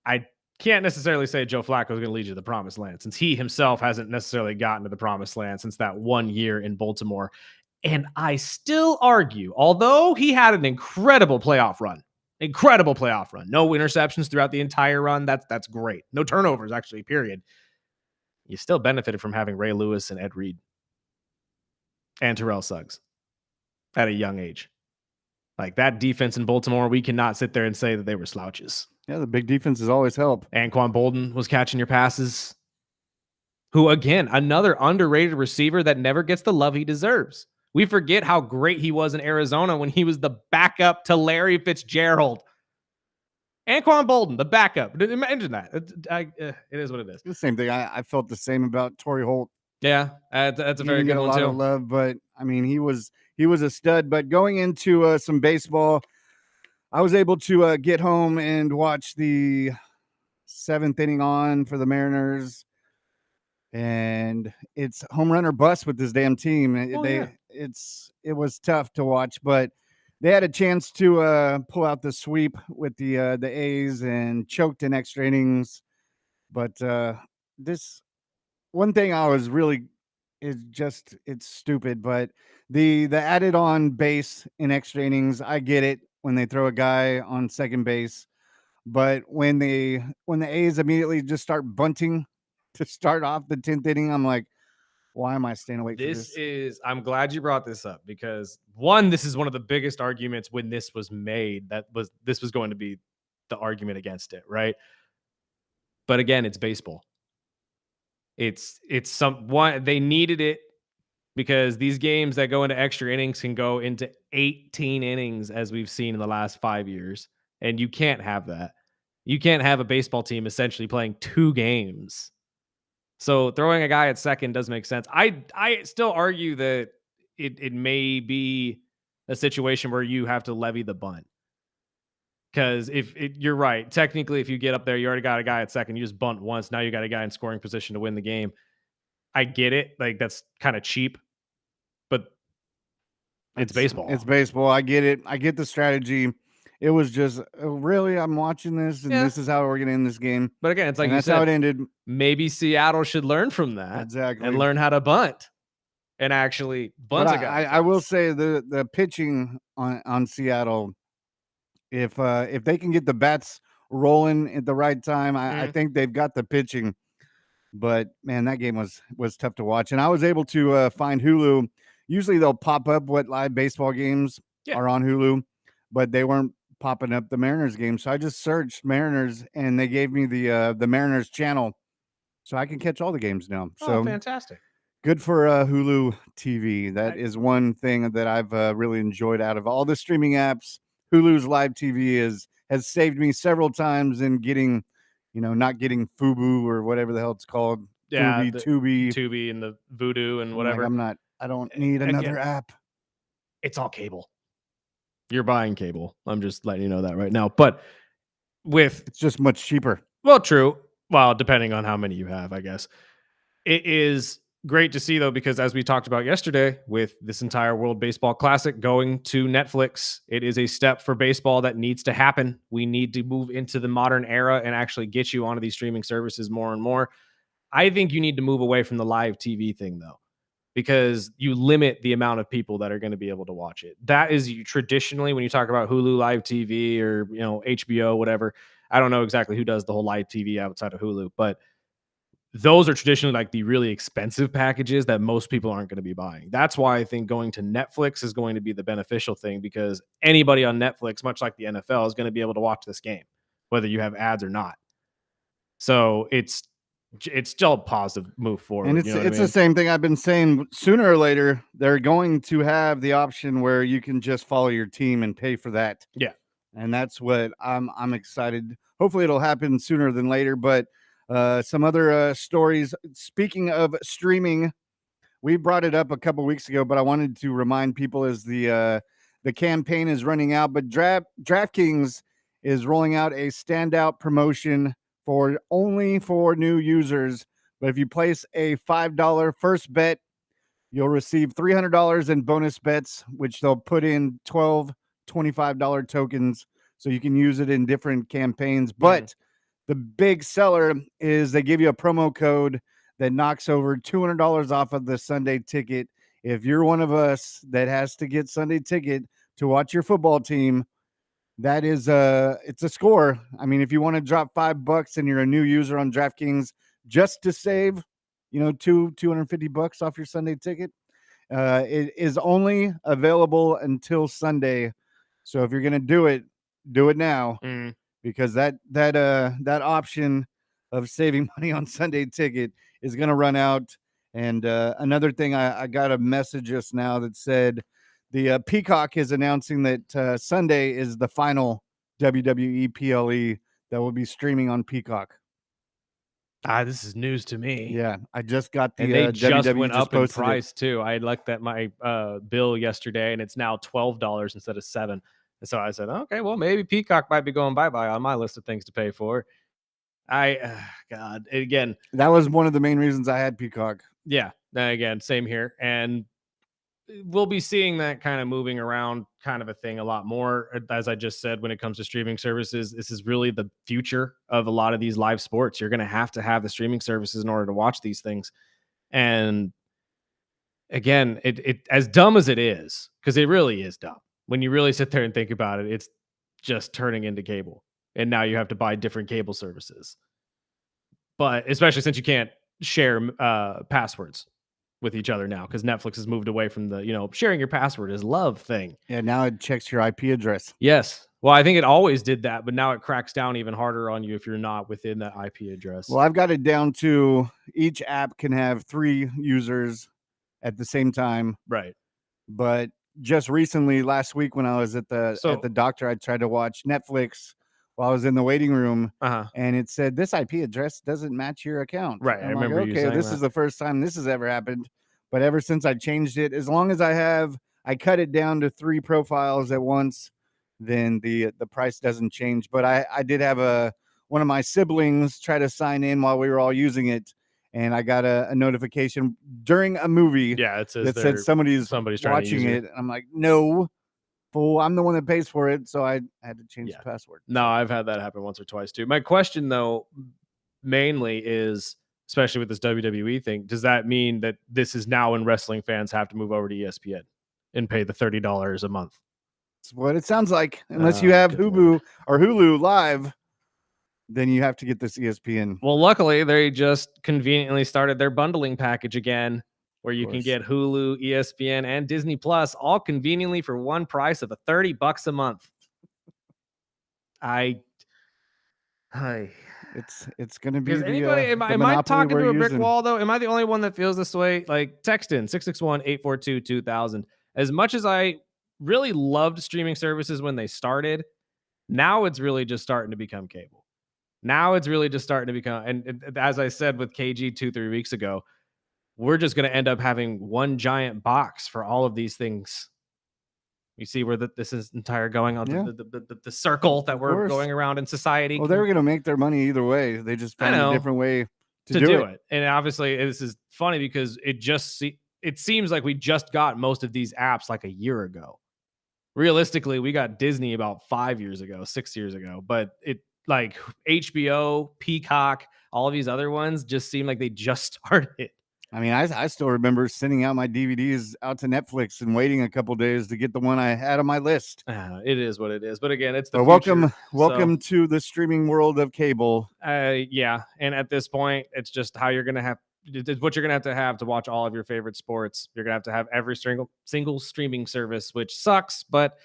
I can't necessarily say Joe Flacco is going to lead you to the promised land, since he himself hasn't necessarily gotten to the promised land since that 1 year in Baltimore. And I still argue, although he had an incredible playoff run, no interceptions throughout the entire run. That's great. No turnovers, actually, period. You still benefited from having Ray Lewis and Ed Reed and Terrell Suggs at a young age. Like, that defense in Baltimore, we cannot sit there and say that they were slouches. Yeah, the big defenses always help. Anquan Bolden was catching your passes. Who, again, another underrated receiver that never gets the love he deserves. We forget how great he was in Arizona when he was the backup to Larry Fitzgerald. Anquan Bolden, the backup. Imagine that. It is what it is. The same thing. I felt the same about Torrey Holt. Yeah, that's a very good one too. A lot of love, but I mean, he was a stud. But going into some baseball, I was able to get home and watch the 7th inning on for the Mariners, and it's home run or bust with this damn team. It was tough to watch, but they had a chance to pull out the sweep with the A's and choked in extra innings. But this one thing I was really is just it's stupid. But the added on base in extra innings, I get it when they throw a guy on second base. But when the A's immediately just start bunting to start off the 10th inning, I'm like, why am I staying awake for this? I'm glad you brought this up because one, this is one of the biggest arguments when this was made. This was going to be the argument against it, right? But again, it's baseball. It's one they needed it because these games that go into extra innings can go into 18 innings as we've seen in the last 5 years, and you can't have that. You can't have a baseball team essentially playing 2 games. So throwing a guy at second does make sense. I still argue that it may be a situation where you have to levy the bunt. Because you're right, technically, if you get up there, you already got a guy at second, you just bunt once. Now you got a guy in scoring position to win the game. I get it, like that's kind of cheap, but it's baseball. It's baseball. I get it. I get the strategy. It was just really, I'm watching this, and this is how we're gonna end this game. But again, it's like and you that's said, how it ended. Maybe Seattle should learn from that Exactly. and learn how to bunt and actually bunt But a guy. I will say the pitching on Seattle, if they can get the bats rolling at the right time, I think they've got the pitching. But man, that game was tough to watch, and I was able to find Hulu. Usually they'll pop up what live baseball games are on Hulu, but they weren't popping up the Mariners game. So I just searched Mariners, and they gave me the Mariners channel, so I can catch all the games now. So fantastic! Good for Hulu TV. That is one thing that I've really enjoyed out of all the streaming apps. Hulu's live TV has saved me several times in getting, not getting Fubu or whatever the hell it's called. Yeah, Tubi, and the Voodoo and whatever. I don't need another app. It's all cable. You're buying cable. I'm just letting you know that right now. But it's just much cheaper. Well, true. Well, depending on how many you have, I guess. It is great to see, though, because as we talked about yesterday, with this entire World Baseball Classic going to Netflix, it is a step for baseball that needs to happen. We need to move into the modern era and actually get you onto these streaming services more and more. I think you need to move away from the live TV thing, though, because you limit the amount of people that are going to be able to watch it. That is traditionally when you talk about Hulu live TV or HBO, whatever. I don't know exactly who does the whole live TV outside of Hulu, but those are traditionally like the really expensive packages that most people aren't going to be buying. That's why I think going to Netflix is going to be the beneficial thing, because anybody on Netflix, much like the NFL, is going to be able to watch this game, whether you have ads or not. So it's still a positive move forward. And it's the same thing I've been saying. Sooner or later, they're going to have the option where you can just follow your team and pay for that. Yeah. And that's what I'm excited. Hopefully it'll happen sooner than later. But some other stories. Speaking of streaming, we brought it up a couple weeks ago, but I wanted to remind people as the campaign is running out. But DraftKings is rolling out a standout promotion only for new users. But if you place a $5 first bet, you'll receive $300 in bonus bets, which they'll put in 12 $25 tokens, so you can use it in different campaigns. But the big seller is they give you a promo code that knocks over $200 off of the Sunday ticket. If you're one of us that has to get Sunday ticket to watch your football team, that is it's a score. I mean, if you want to drop $5 and you're a new user on DraftKings just to save, $250 off your Sunday ticket, it is only available until Sunday. So if you're gonna do it now, because that option of saving money on Sunday ticket is gonna run out. And another thing, I got a message just now that said the Peacock is announcing that Sunday is the final WWE PLE that will be streaming on Peacock. This is news to me. Yeah, I just got the and they just WWE went up in price it. too. I looked at my bill yesterday, and it's now $12 instead of $7. And so I said, okay, well, maybe Peacock might be going bye-bye on my list of things to pay for. God, again, that was one of the main reasons I had Peacock. Yeah, again, same here. And we'll be seeing that kind of moving around kind of a thing a lot more. As I just said, when it comes to streaming services, this is really the future of a lot of these live sports. You're going to have the streaming services in order to watch these things. And again, it as dumb as it is, because it really is dumb. When you really sit there and think about it, it's just turning into cable. And now you have to buy different cable services. But especially since you can't share passwords with each other now, because Netflix has moved away from the, sharing your password is love thing. Yeah, now it checks your IP address. Yes. Well, I think it always did that, but now it cracks down even harder on you if you're not within that IP address. Well, I've got it down to each app can have 3 users at the same time. Right. But just recently, last week, when I was at the doctor, I tried to watch Netflix while I was in the waiting room, and it said this IP address doesn't match your account. Right. I'm I like, remember you saying this that. is the first time this has ever happened. But ever since I changed it, as long as I cut it down to 3 profiles at once, then the price doesn't change. But I did have one of my siblings try to sign in while we were all using it, and I got a notification during a movie It says that said somebody's trying to watching use it. I'm like, no, fool, I'm the one that pays for it. So I had to change the password. No, I've had that happen once or twice too. My question, though, mainly is, especially with this WWE thing, does that mean that this is now when wrestling fans have to move over to ESPN and pay the $30 a month? That's what it sounds like. Unless you have Hulu or Hulu Live, then you have to get this ESPN. Well, luckily, they just conveniently started their bundling package again, where you can get Hulu, ESPN, and Disney Plus all conveniently for one price of $30 a month. It's going to be Is anybody, am I talking to a brick wall, though? Am I the only one that feels this way? Like, text in 661-842-2000. As much as I really loved streaming services when they started, now it's really just starting to become cable. Now it's really just starting to become, and as I said with KG 2-3 weeks ago, we're just going to end up having one giant box for all of these things. You see where this is entire going on, the circle that we're going around in society. Well, they were going to make their money either way. They just found a different way to do it. And obviously, this is funny because it seems like we just got most of these apps like a year ago. Realistically, we got Disney about 5 years ago, 6 years ago, but like HBO, Peacock, all of these other ones just seem like they just started. I mean, I still remember sending out my DVDs out to Netflix and waiting a couple days to get the one I had on my list. It is what it is. But again, it's the future. Welcome to the streaming world of cable. Yeah. And at this point, it's just how you're going to have, it's what you're going to have to watch all of your favorite sports. You're going to have every single streaming service, which sucks. But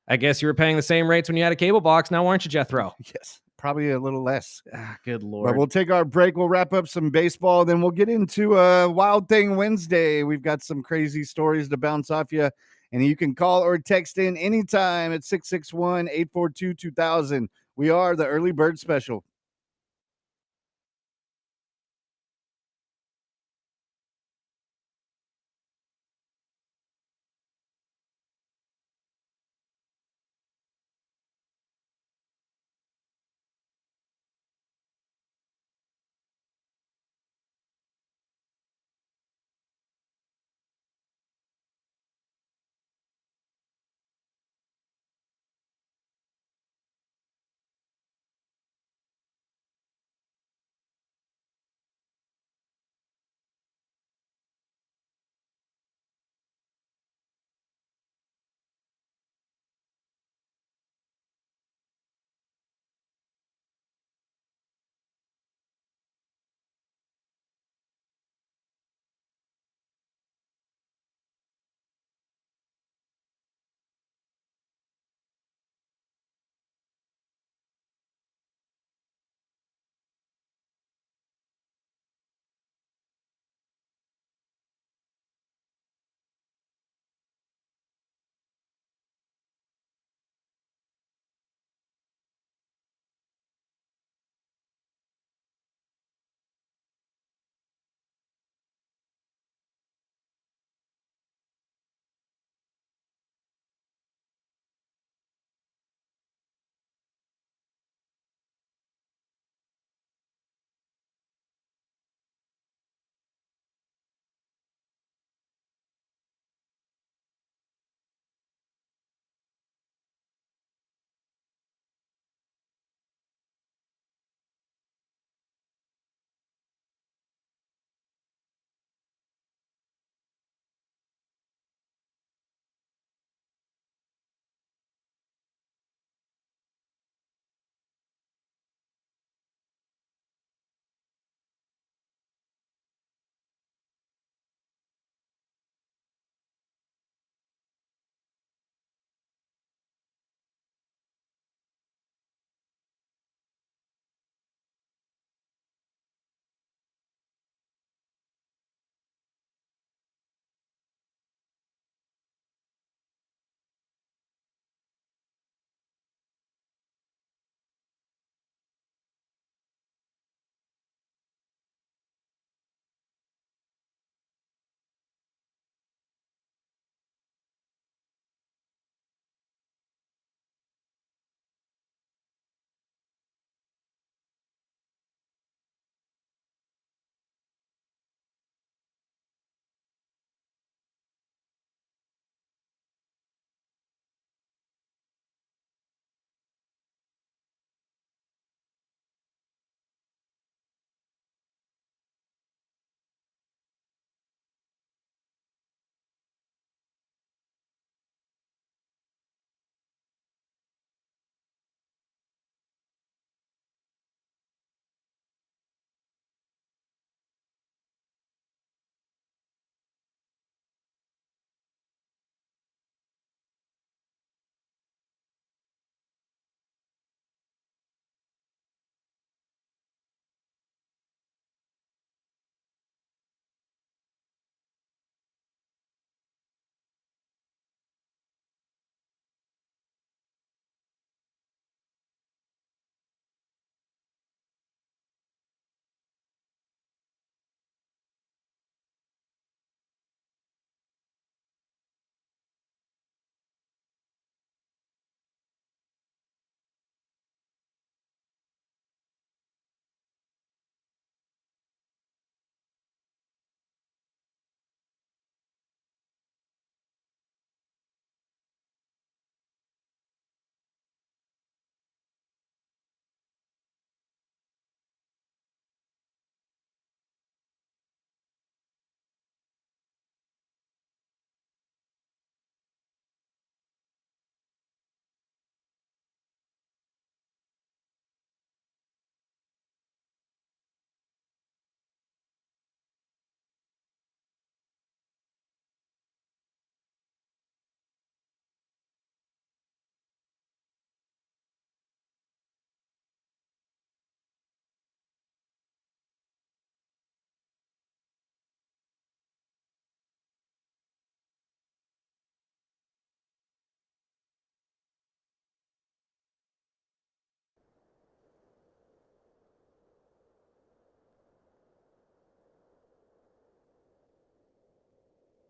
I guess you were paying the same rates when you had a cable box. Now, weren't you, Jethro? Yes. Probably a little less. Good Lord. But we'll take our break. We'll wrap up some baseball. Then we'll get into Wild Thing Wednesday. We've got some crazy stories to bounce off you. And you can call or text in anytime at 661-842-2000. We are the Early Bird Special.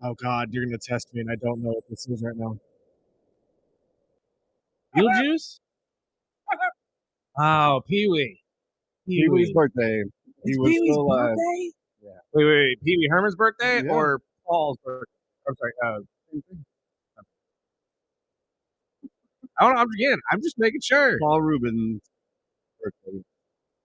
Oh God, you're gonna test me, and I don't know what this is right now. Beetlejuice? Oh, Pee Wee. Pee Wee's birthday. He was still alive. birthday? Yeah. Wait. Pee Wee Herman's birthday Yeah. or Paul's birthday? I'm sorry. Same thing. I don't know. I'm just making sure. Paul Rubens' birthday.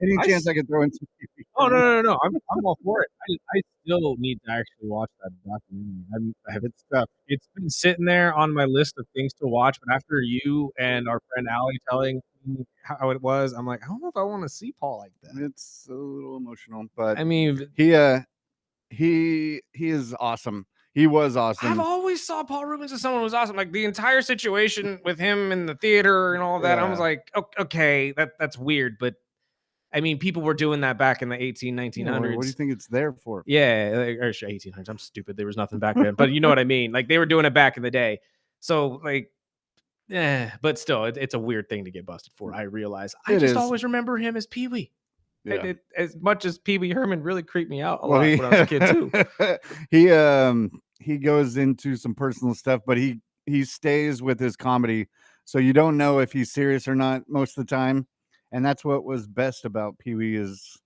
Any I chance s- I could throw in some Pee Wee Oh Herman? no! I'm all for it. I still need to actually watch that documentary. I have It's tough. It's been sitting there on my list of things to watch, but after you and our friend Allie telling me how it was, I'm like, I don't know if I want to see Paul like that. It's a little emotional, but I mean, he is awesome. He was I've awesome. always saw Paul Rubens as someone who was awesome. Like the entire situation with him in the theater and all of that, I was Yeah. like, okay, that's weird, but I mean, people were doing that back in the 18, Yeah, 1900s. what do you think it's there for? Yeah, or 1800s. I'm stupid. There was nothing back then, but you know what I mean. Like they were doing it back in the day. So like, but still, it's a weird thing to get busted for. I realize. I It just is. always remember him as Pee Wee. Yeah. As much as Pee Wee Herman really creeped me out a Well, lot when I was a kid too. he goes into some personal stuff, but he stays with his comedy, so you don't know if he's serious or not most of the time, and that's what was best about Pee Wee is,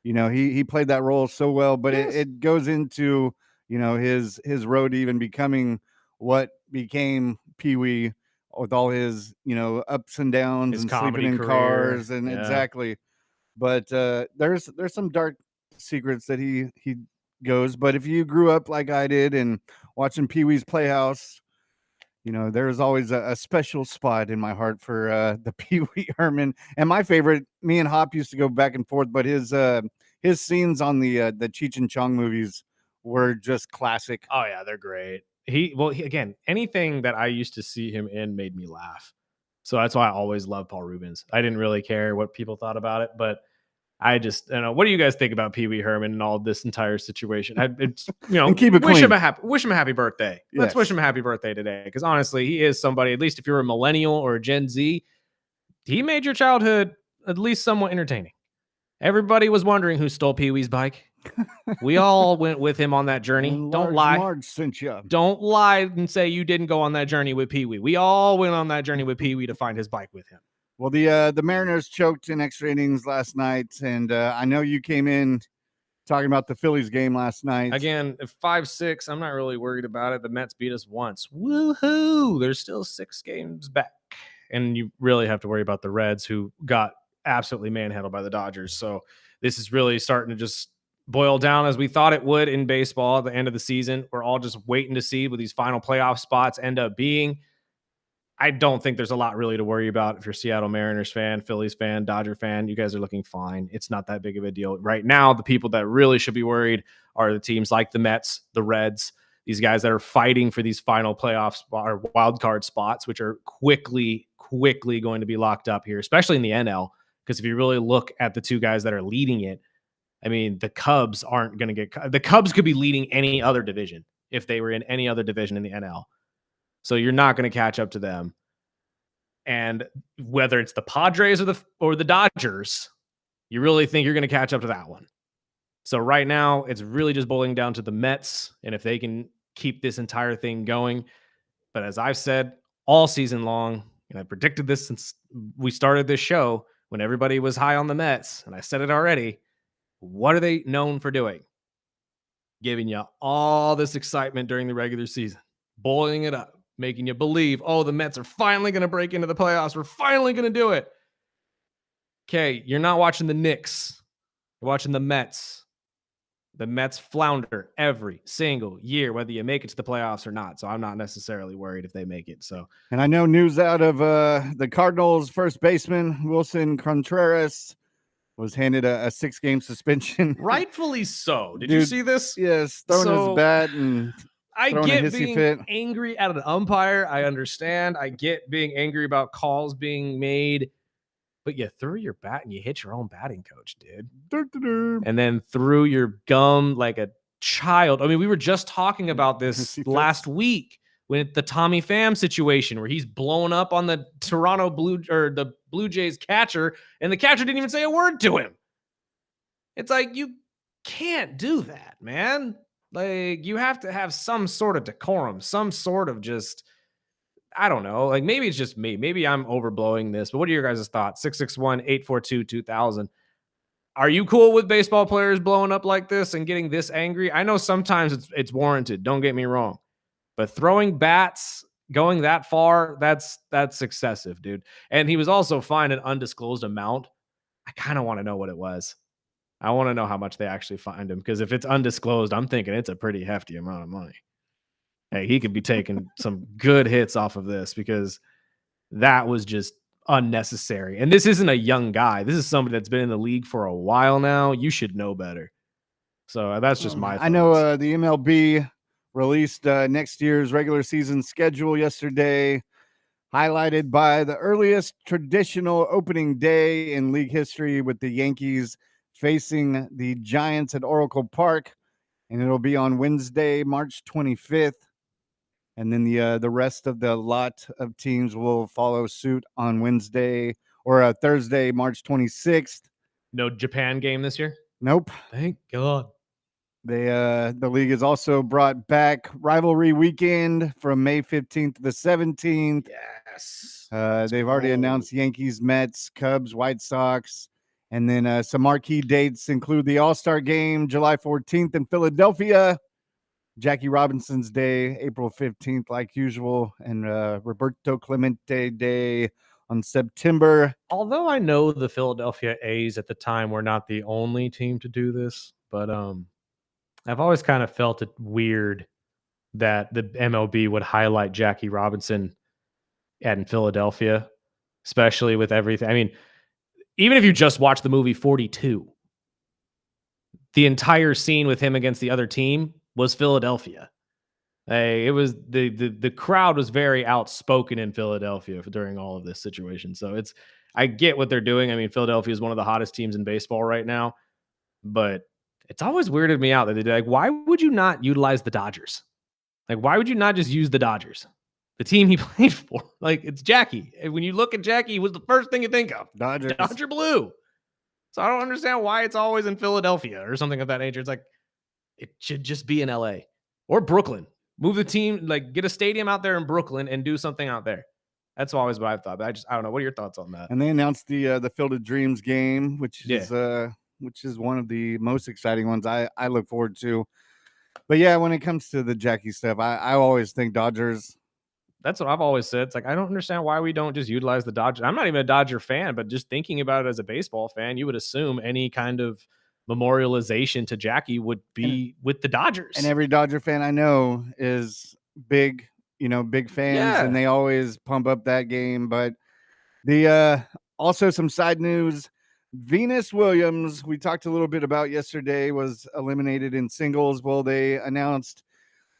he played that role so well, but Yes. it goes into his road to even becoming what became Pee Wee with all his ups and downs His and comedy sleeping in career, cars and yeah. exactly. But there's some dark secrets that he goes. But if you grew up like I did and watching Pee Wee's Playhouse, there's always a special spot in my heart for the Pee Wee Herman. And my favorite, me and Hop used to go back and forth, but his scenes on the Cheech and Chong movies were just classic. Oh yeah, they're great. Again, anything that I used to see him in made me laugh. So that's why I always loved Paul Rubens. I didn't really care what people thought about it, but I just, what do you guys think about Pee Wee Herman and all this entire situation? It's, And keep it wish him clean. wish him a happy birthday. Let's wish Yes. him a happy birthday today. Because honestly, he is somebody, at least if you're a millennial or a Gen Z, he made your childhood at least somewhat entertaining. Everybody was wondering who stole Pee Wee's bike. We all went with him on that journey. And Don't Large lie. Marge sent you. Don't lie and say you didn't go on that journey with Pee Wee. We all went on that journey with Pee Wee to find his bike with him. Well, the Mariners choked in extra innings last night, and I know you came in talking about the Phillies game last night. Again, if 5-6, I'm not really worried about it. The Mets beat us once. Woohoo! There's still 6 games back. And you really have to worry about the Reds, who got absolutely manhandled by the Dodgers. So this is really starting to just boil down as we thought it would in baseball at the end of the season. We're all just waiting to see what these final playoff spots end up being. I don't think there's a lot really to worry about if you're a Seattle Mariners fan, Phillies fan, Dodger fan. You guys are looking fine. It's not that big of a deal. Right now, the people that really should be worried are the teams like the Mets, the Reds, these guys that are fighting for these final playoffs or wild card spots, which are quickly going to be locked up here, especially in the NL. Because if you really look at the two guys that are leading it, I mean, the Cubs aren't going to get – the Cubs could be leading any other division if they were in any other division in the NL. So you're not going to catch up to them. And whether it's the Padres or the Dodgers, you really think you're going to catch up to that one. So right now, it's really just boiling down to the Mets and if they can keep this entire thing going. But as I've said all season long, and I predicted this since we started this show when everybody was high on the Mets, and I said it already, what are they known for doing? Giving you all this excitement during the regular season, boiling it up, making you believe, oh, the Mets are finally going to break into the playoffs. We're finally going to do it. Okay, you're not watching the Knicks. You're watching the Mets. The Mets flounder every single year, whether you make it to the playoffs or not. So I'm not necessarily worried if they make it. So, and I know news out of the Cardinals first baseman, Wilson Contreras, was handed a 6-game suspension. Rightfully so. Did you see this? Yes, throwing his bat and I throwing a get hissy being fit. angry at an umpire. I understand. I get being angry about calls being made. But you threw your bat and you hit your own batting coach, dude. And then threw your gum like a child. I mean, we were just talking about this last week with the Tommy Pham situation where he's blowing up on the the Blue Jays catcher, and the catcher didn't even say a word to him. It's like, you can't do that, man. Like, you have to have some sort of decorum, some sort of just, I don't know. Like, maybe it's just me. Maybe I'm overblowing this, but what are your guys' thoughts? 661-842-2000. Are you cool with baseball players blowing up like this and getting this angry? I know sometimes it's warranted. Don't get me wrong. But throwing bats, going that far, that's excessive, dude. And he was also fined an undisclosed amount. I kind of want to know what it was. I want to know how much they actually fined him, because if it's undisclosed, I'm thinking it's a pretty hefty amount of money. Hey, he could be taking some good hits off of this, because that was just unnecessary. And this isn't a young guy. This is somebody that's been in the league for a while now. You should know better. So that's just my thoughts. I know the MLB released next year's regular season schedule yesterday, highlighted by the earliest traditional opening day in league history, with the Yankees facing the Giants at Oracle Park, and it'll be on Wednesday, March 25th. And then the rest of the lot of teams will follow suit on Wednesday or Thursday, March 26th. No Japan game this year? Nope. Thank God. The league has also brought back rivalry weekend from May 15th to the 17th. Yes. They've already announced Yankees, Mets, Cubs, White Sox. And then some marquee dates include the All-Star Game, July 14th in Philadelphia, Jackie Robinson's Day, April 15th, like usual, and Roberto Clemente Day on September. Although I know the Philadelphia A's at the time were not the only team to do this, but I've always kind of felt it weird that the MLB would highlight Jackie Robinson in Philadelphia, especially with everything. I mean, even if you just watch the movie 42, the entire scene with him against the other team was Philadelphia. It was the crowd was very outspoken in Philadelphia during all of this situation. So I get what they're doing. I mean, Philadelphia is one of the hottest teams in baseball right now, but it's always weirded me out that they're like, why would you not utilize the Dodgers? Like, why would you not just use the Dodgers, the team he played for? Like, it's Jackie. And when you look at Jackie, he was the first thing you think of. Dodgers. Dodger blue. So I don't understand why it's always in Philadelphia or something of that nature. It's like, it should just be in LA or Brooklyn. Move the team, like get a stadium out there in Brooklyn and do something out there. That's always what I've thought. But I don't know. What are your thoughts on that? And they announced the Field of Dreams game, which is one of the most exciting ones I look forward to. But yeah, when it comes to the Jackie stuff, I always think Dodgers. That's what I've always said. It's like, I don't understand why we don't just utilize the Dodgers. I'm not even a Dodger fan, but just thinking about it as a baseball fan, you would assume any kind of memorialization to Jackie would be with the Dodgers. And every Dodger fan I know is big fans, and they always pump up that game. But the also some side news. Venus Williams, we talked a little bit about yesterday, was eliminated in singles. Well, they announced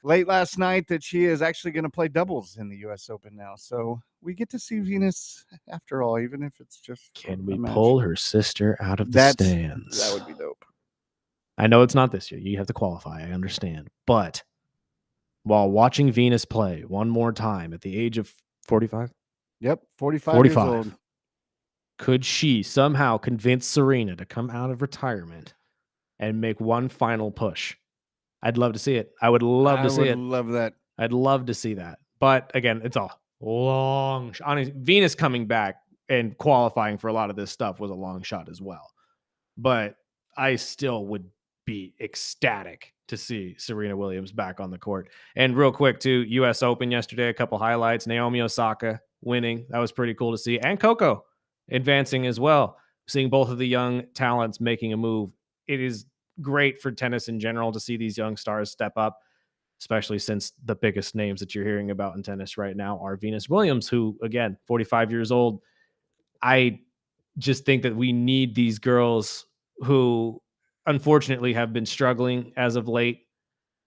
late last night that she is actually going to play doubles in the U.S. Open now. So we get to see Venus after all, even if it's just. Can we pull her sister out of the stands? That would be dope. I know it's not this year. You have to qualify. I understand. But while watching Venus play one more time at the age of 45? Yep, 45 years old. Could she somehow convince Serena to come out of retirement and make one final push? I'd love to see it. I would love to see it. I would love that. I'd love to see that. But again, it's a long shot. Honestly, Venus coming back and qualifying for a lot of this stuff was a long shot as well. But I still would be ecstatic to see Serena Williams back on the court. And real quick, too, U.S. Open yesterday, a couple highlights. Naomi Osaka winning. That was pretty cool to see. And Coco advancing as well. Seeing both of the young talents making a move. It is great for tennis in general to see these young stars step up, especially since the biggest names that you're hearing about in tennis right now are Venus Williams, who, again, 45 years old. I just think that we need these girls who unfortunately have been struggling as of late,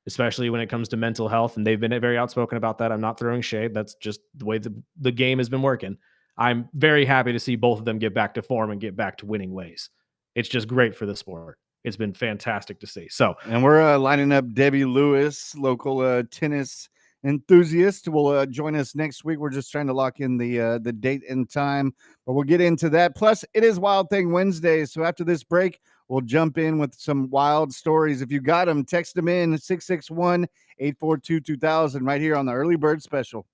especially when it comes to mental health. And they've been very outspoken about that. I'm not throwing shade. That's just the way the game has been working. I'm very happy to see both of them get back to form and get back to winning ways. It's just great for the sport. It's been fantastic to see. So, and we're lining up Debbie Lewis, local tennis enthusiast will join us next week. We're just trying to lock in the date and time, but we'll get into that. Plus, it is Wild Thing Wednesday, so after this break, we'll jump in with some wild stories. If you got them, text them in 661-842-2000 right here on the Early Bird Special.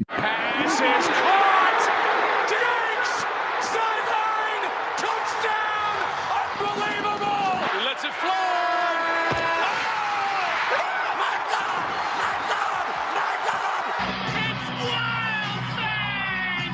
Pass is caught! Diggs! Sideline! Touchdown! Unbelievable! He lets it fly! Oh! My God! My God! My God! It's Wild Thing!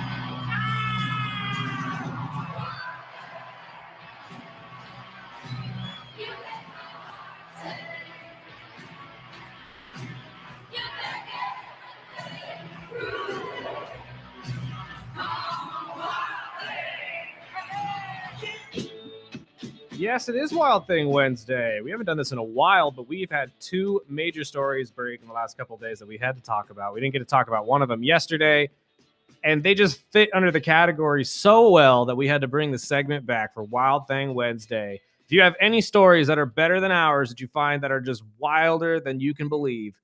Yes, it is Wild Thing Wednesday. We haven't done this in a while, but we've had two major stories break in the last couple of days that we had to talk about. We didn't get to talk about one of them yesterday, and they just fit under the category so well that we had to bring the segment back for Wild Thing Wednesday. If you have any stories that are better than ours that you find that are just wilder than you can believe,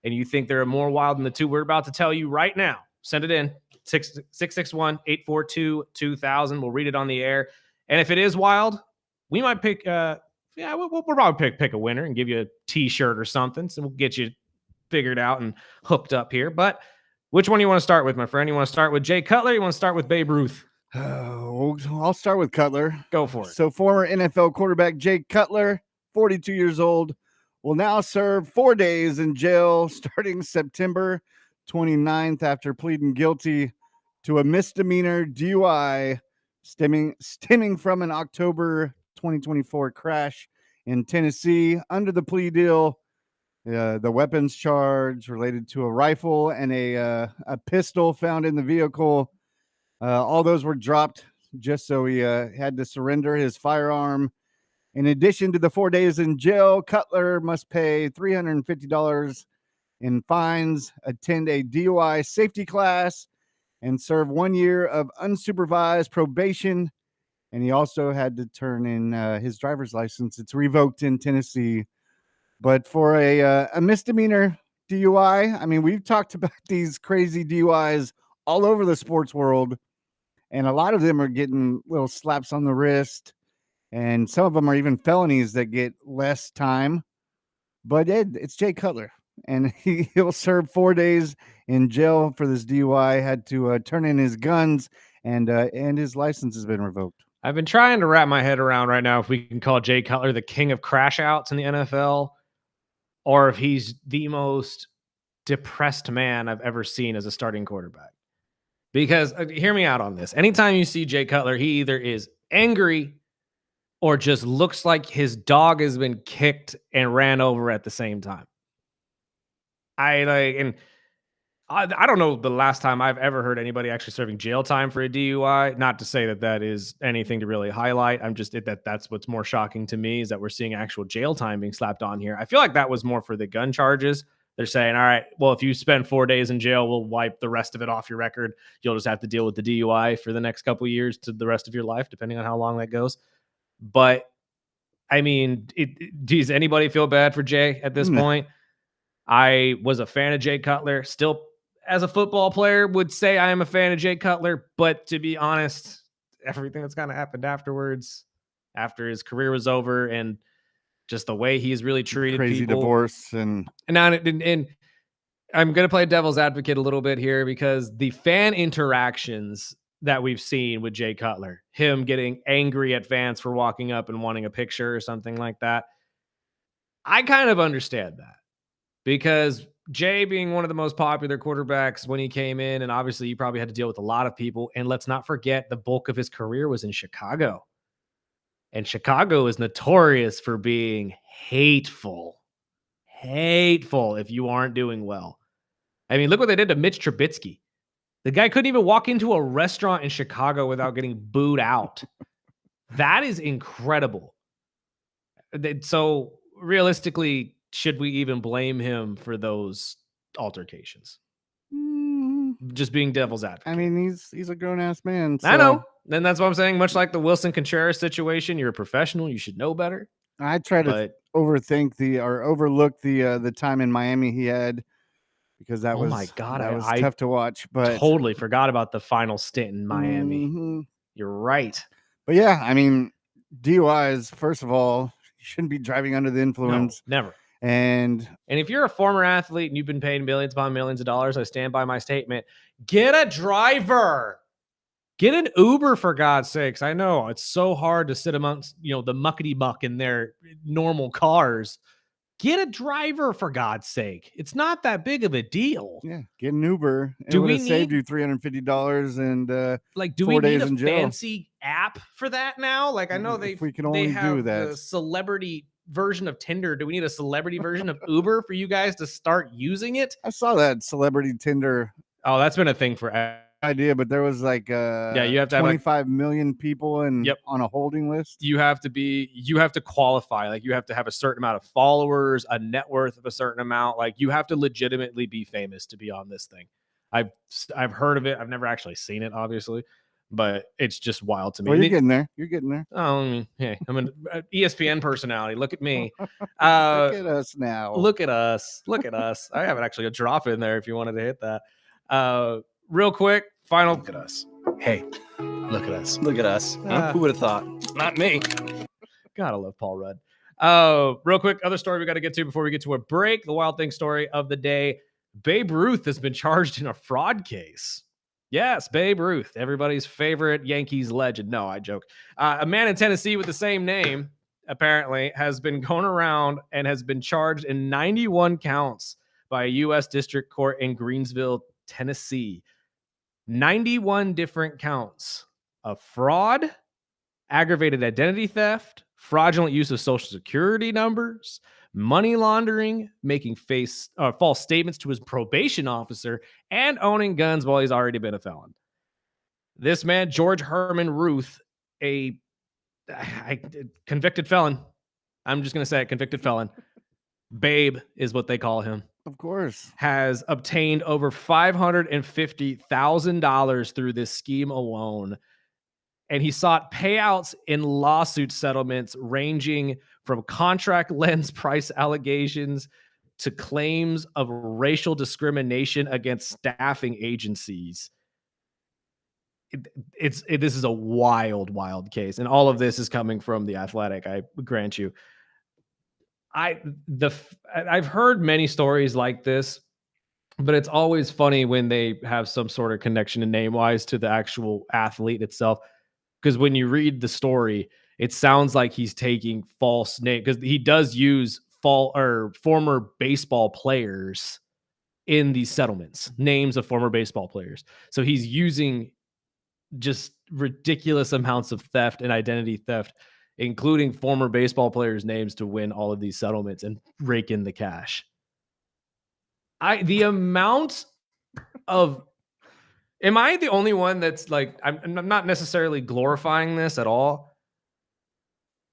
and you think they're more wild than the two we're about to tell you right now, send it in 661-842-2000. We'll read it on the air. And if it is wild, we might pick, we'll probably pick a winner and give you a t-shirt or something. So we'll get you figured out and hooked up here. But which one do you want to start with, my friend? You want to start with Jay Cutler? Or you want to start with Babe Ruth? I'll start with Cutler. Go for it. So former NFL quarterback Jay Cutler, 42 years old, will now serve 4 days in jail starting September 29th after pleading guilty to a misdemeanor DUI stemming from an October 2024 crash in Tennessee. Under the plea deal, the weapons charge related to a rifle and a pistol found in the vehicle. All those were dropped just so he had to surrender his firearm. In addition to the 4 days in jail, Cutler must pay $350 in fines, attend a DUI safety class, and serve 1 year of unsupervised probation. And he also had to turn in his driver's license. It's revoked in Tennessee. But for a misdemeanor DUI, I mean, we've talked about these crazy DUIs all over the sports world, and a lot of them are getting little slaps on the wrist, and some of them are even felonies that get less time. But it's Jay Cutler, and he'll serve 4 days in jail for this DUI. Had to turn in his guns, and his license has been revoked. I've been trying to wrap my head around right now if we can call Jay Cutler the king of crash outs in the NFL, or if he's the most depressed man I've ever seen as a starting quarterback. Because hear me out on this. Anytime you see Jay Cutler, he either is angry or just looks like his dog has been kicked and ran over at the same time. I don't know the last time I've ever heard anybody actually serving jail time for a DUI. Not to say that that is anything to really highlight. I'm just that's what's more shocking to me is that we're seeing actual jail time being slapped on here. I feel like that was more for the gun charges. They're saying, all right, well, if you spend 4 days in jail, we'll wipe the rest of it off your record. You'll just have to deal with the DUI for the next couple of years to the rest of your life, depending on how long that goes. But I mean, does anybody feel bad for Jay at this point? I was a fan of Jay Cutler. Still, as a football player, would say I am a fan of Jay Cutler. But to be honest, everything that's kind of happened afterwards, after his career was over, and just the way he's really treated Crazy people. divorce and I'm going to play devil's advocate a little bit here because the fan interactions that we've seen with Jay Cutler, him getting angry at fans for walking up and wanting a picture or something like that, I kind of understand that because Jay being one of the most popular quarterbacks when he came in, and obviously you probably had to deal with a lot of people. And let's not forget the bulk of his career was in Chicago. And Chicago is notorious for being hateful if you aren't doing well. I mean, look what they did to Mitch Trubisky. The guy couldn't even walk into a restaurant in Chicago without getting booed out. That is incredible. So realistically, should we even blame him for those altercations? Just being devil's advocate. I mean, he's a grown-ass man. So I know. And that's what I'm saying. Much like the Wilson Contreras situation, you're a professional. You should know better. I try to overlook the time in Miami he had because that was tough to watch. But totally forgot about the final stint in Miami. You're right. But yeah, I mean, DUIs, first of all, you shouldn't be driving under the influence. No, never. And if you're a former athlete and you've been paid millions upon millions of dollars, I stand by my statement. Get a driver. Get an Uber, for God's sakes. I know it's so hard to sit amongst, the muckety muck in their normal cars. Get a driver, for God's sake. It's not that big of a deal. Yeah, get an Uber. It would have saved you $350 and do 4 days we need a fancy app for that now? Like, I know they can only do that. The celebrity version of Tinder. Do we need a celebrity version of Uber for you guys to start using it? I saw that celebrity Tinder. Oh, that's been a thing for idea, but there was you have to 25 million people on a holding list. You have to qualify. Like, you have to have a certain amount of followers, a net worth of a certain amount. Like, you have to legitimately be famous to be on this thing. I've heard of it. I've never actually seen it, obviously, but it's just wild to me. Well, you're getting there. Oh, I mean, hey, I'm an ESPN personality. Look at me. Look at us now. Look at us. I have actually a drop in there if you wanted to hit that. Real quick, final. Look at us. Hey, look at us. Look at us. Huh? Who would have thought? Not me. Gotta love Paul Rudd. Real quick, other story we got to get to before we get to a break. The wild thing story of the day. Babe Ruth has been charged in a fraud case. Yes, Babe Ruth, everybody's favorite Yankees legend. No, I joke. A man in Tennessee with the same name apparently has been going around and has been charged in 91 counts by a U.S. District Court in Greensville, Tennessee. 91 different counts of fraud, aggravated identity theft, fraudulent use of social security numbers, money laundering, making false statements to his probation officer, and owning guns while he's already been a felon. This man, George Herman Ruth, a convicted felon. I'm just going to say it, convicted felon. Babe is what they call him. Of course. Has obtained over $550,000 through this scheme alone. And he sought payouts in lawsuit settlements ranging from contract lens price allegations to claims of racial discrimination against staffing agencies. This is a wild case, and all of this is coming from The Athletic, I grant you. I've heard many stories like this, but it's always funny when they have some sort of connection in name-wise to the actual athlete itself. Because when you read the story, it sounds like he's taking false name, because he does use former baseball players in these settlements, names of former baseball players. So he's using just ridiculous amounts of theft and identity theft, including former baseball players' names, to win all of these settlements and rake in the cash. The amount of Am I the only one that's like, I'm not necessarily glorifying this at all,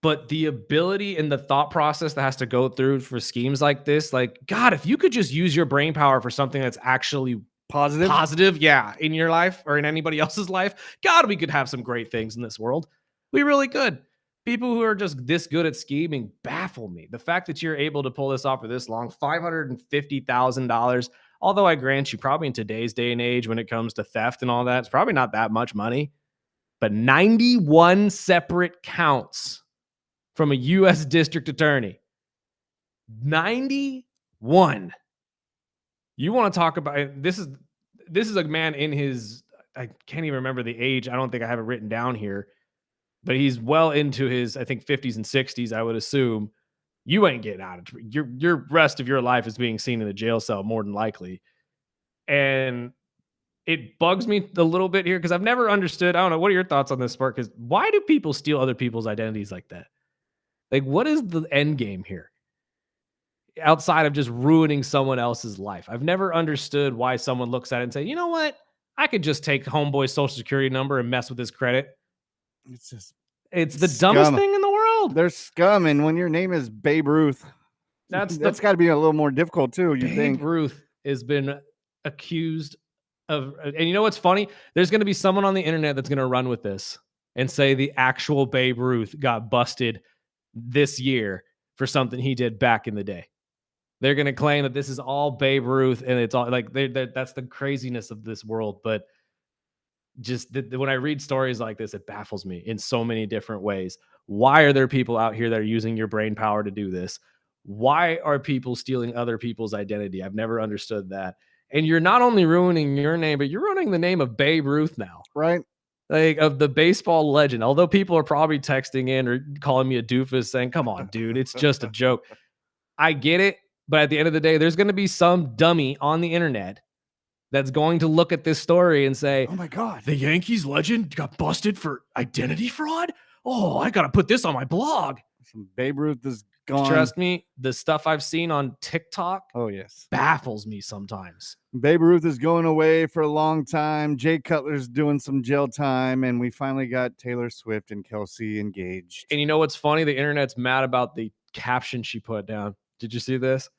but the ability and the thought process that has to go through for schemes like this, like, God, if you could just use your brain power for something that's actually positive, yeah, in your life or in anybody else's life, God, we could have some great things in this world. We really could. People who are just this good at scheming baffle me. The fact that you're able to pull this off for this long, $550,000. Although I grant you, probably in today's day and age, when it comes to theft and all that, it's probably not that much money. But 91 separate counts from a U.S. district attorney. 91. You want to talk about this is a man in his, I can't even remember the age. I don't think I have it written down here, but he's well into his, I think, 50s and 60s, I would assume. You ain't getting out of your rest of your life is being seen in a jail cell, more than likely. And it bugs me a little bit here because I've never understood. I don't know. What are your thoughts on this, Spark? Because why do people steal other people's identities like that? Like, what is the end game here? Outside of just ruining someone else's life. I've never understood why someone looks at it and say, you know what? I could just take homeboy's social security number and mess with his credit. It's the dumbest thing in the world. They're scum. And when your name is Babe Ruth, that's got to be a little more difficult too. You think Babe Ruth has been accused of, and you know what's funny? There's going to be someone on the internet that's going to run with this and say the actual Babe Ruth got busted this year for something he did back in the day. They're going to claim that this is all Babe Ruth, and it's all like that's the craziness of this world. But just when I read stories like this, it baffles me in so many different ways. Why are there people out here that are using your brain power to do this? Why are people stealing other people's identity? I've never understood that. And you're not only ruining your name, but you're ruining the name of Babe Ruth now. Right. Like, of the baseball legend. Although people are probably texting in or calling me a doofus saying, come on, dude, it's just a joke. I get it. But at the end of the day, there's going to be some dummy on the internet that's going to look at this story and say, oh my God, the Yankees legend got busted for identity fraud? Oh, I got to put this on my blog. Some Babe Ruth is gone. Trust me, the stuff I've seen on TikTok baffles me sometimes. Babe Ruth is going away for a long time. Jay Cutler's doing some jail time, and we finally got Taylor Swift and Kelce engaged. And you know what's funny? The internet's mad about the caption she put down. Did you see this?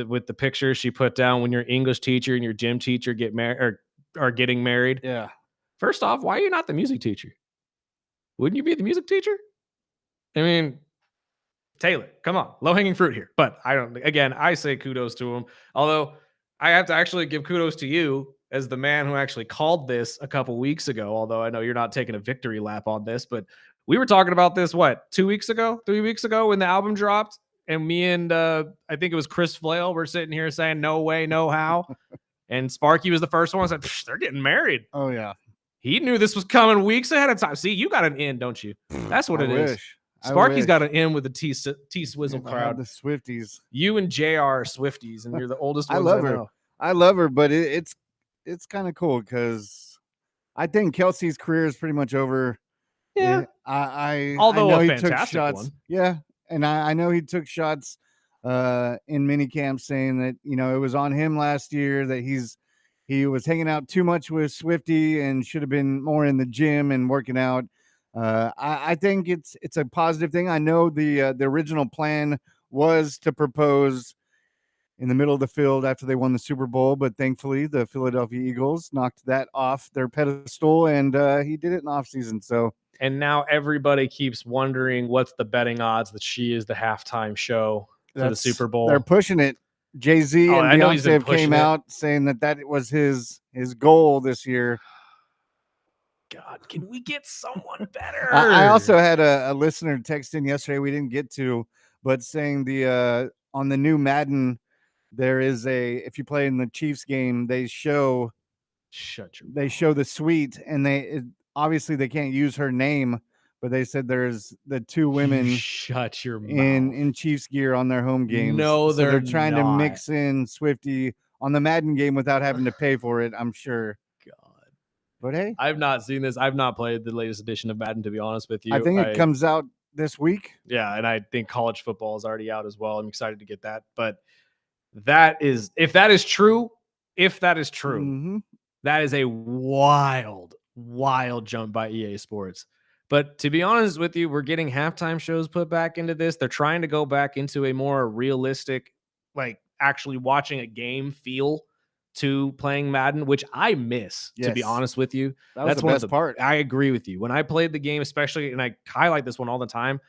With the picture she put down, when your English teacher and your gym teacher get married or are getting married. Yeah. First off, why are you not the music teacher? Wouldn't you be the music teacher? I mean, Taylor, come on, low-hanging fruit here. But I say kudos to him. Although I have to actually give kudos to you as the man who actually called this a couple weeks ago. Although I know you're not taking a victory lap on this, but we were talking about this, 3 weeks ago when the album dropped. And me and I think it was Chris Flail were sitting here saying, no way, no how. And Sparky was the first one. I said, they're getting married. Oh yeah. He knew this was coming weeks ahead of time. See, you got an in, don't you? That's what I it is. wish. I Sparky's got wish. an in with the T Swizzle If I had crowd. the Swifties. You and JR are Swifties, and you're the oldest I ones love I her. know. I love her, but it's kind of cool because I think Kelsey's career is pretty much over. Yeah. I Although know a he took fantastic shots. one. Yeah, and I know he took shots in mini camp saying that it was on him last year that he was hanging out too much with Swifty and should have been more in the gym and working out. I think it's a positive thing. I know the original plan was to propose in the middle of the field after they won the Super Bowl, but thankfully the Philadelphia Eagles knocked that off their pedestal, and he did it in off season. So, and now everybody keeps wondering what's the betting odds that she is the halftime show for the Super Bowl. They're pushing it. Jay-Z and I know he's been Beyonce came pushing it. out saying that was his goal this year. God, can we get someone better? I also had a listener text in yesterday we didn't get to, but saying on the new Madden, there is if you play in the Chiefs game, they show the suite, and obviously they can't use her name, but they said there's the two women shut your mouth in Chiefs gear on their home games. No, so they're trying to not. mix in Swifty on the Madden game without having to pay for it, I'm sure. God. But hey, I've not seen this. I've not played the latest edition of Madden, to be honest with you. I think it comes out this week. Yeah, and I think college football is already out as well. I'm excited to get that. But if that is true, Mm-hmm. that is a wild jump by EA Sports. But to be honest with you, we're getting halftime shows put back into this. They're trying to go back into a more realistic, like actually watching a game feel to playing Madden, which I miss, to be Yes. honest with you. That's the one best part. I agree with you. When I played the game, especially, and I highlight this one all the time,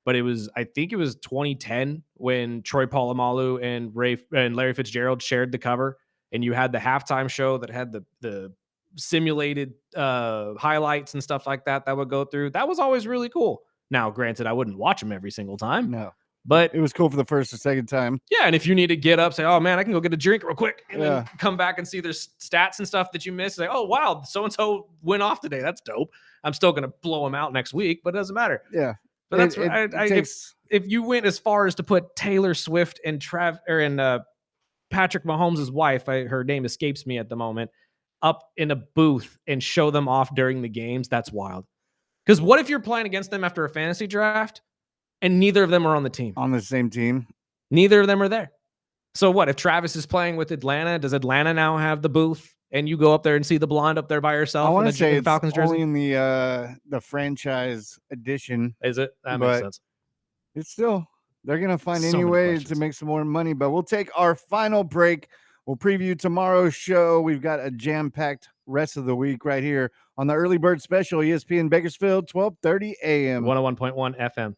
but I think it was 2010 when Troy Polamalu and Larry Fitzgerald shared the cover, and you had the halftime show that had the simulated highlights and stuff like that would go through. That was always really cool. Now, granted, I wouldn't watch them every single time. No. But it was cool for the first or second time. Yeah, and if you need to get up, say, "Oh man, I can go get a drink real quick," and Yeah. then come back and see their stats and stuff that you missed. Say, "Oh wow, so and so went off today. That's dope." I'm still gonna blow them out next week, but it doesn't matter. Yeah, but that's it takes. If you went as far as to put Taylor Swift and Patrick Mahomes' wife, her name escapes me at the moment, up in a booth and show them off during the games, that's wild. Because what if you're playing against them after a fantasy draft and neither of them are on the team? On the same team. Neither of them are there. So what if Travis is playing with Atlanta? Does Atlanta now have the booth and you go up there and see the blonde up there by herself? I want to say it's Falcons jersey? only in the franchise edition. Is it? That makes sense. It's still, they're going to find So any many way questions. to make some more money, but we'll take our final break. We'll preview tomorrow's show. We've got a jam-packed rest of the week right here on the Early Bird Special, ESPN Bakersfield, 12:30 a.m. 101.1 FM.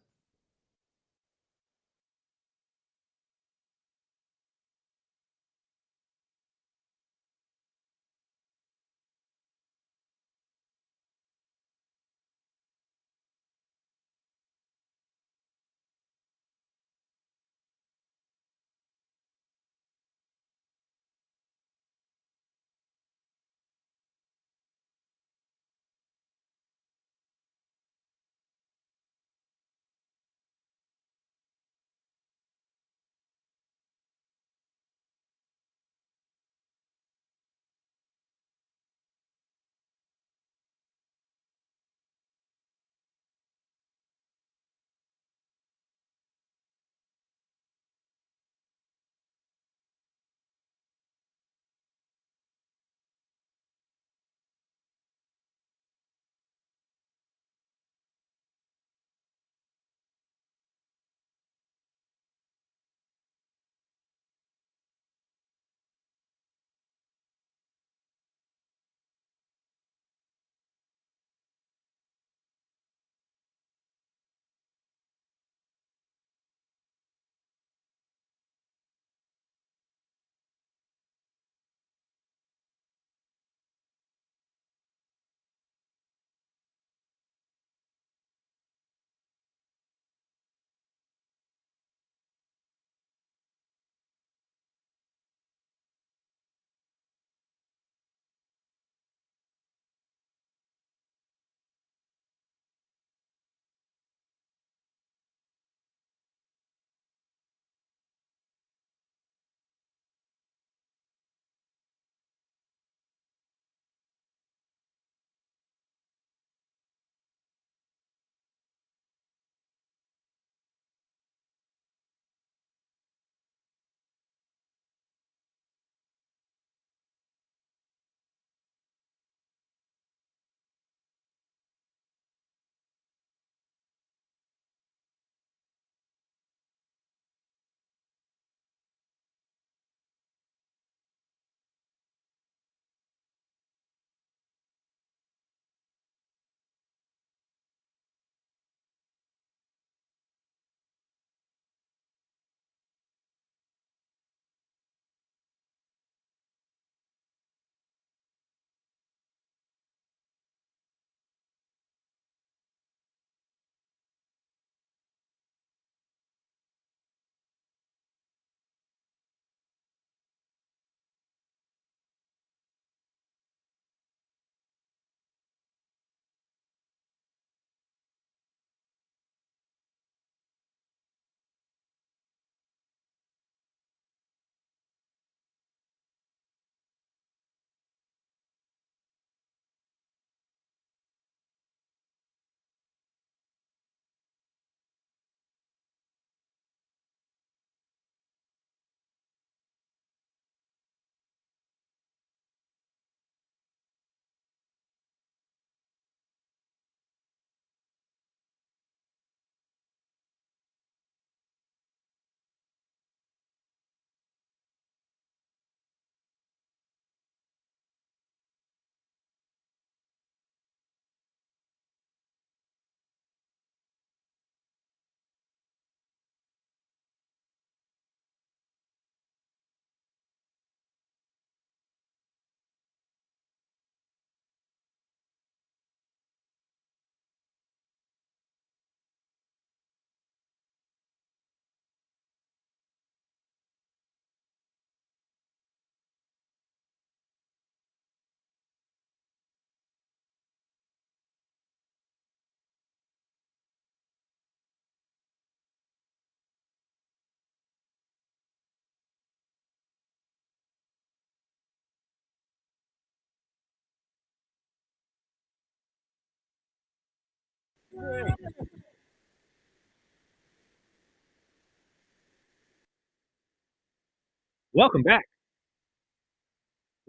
Welcome back.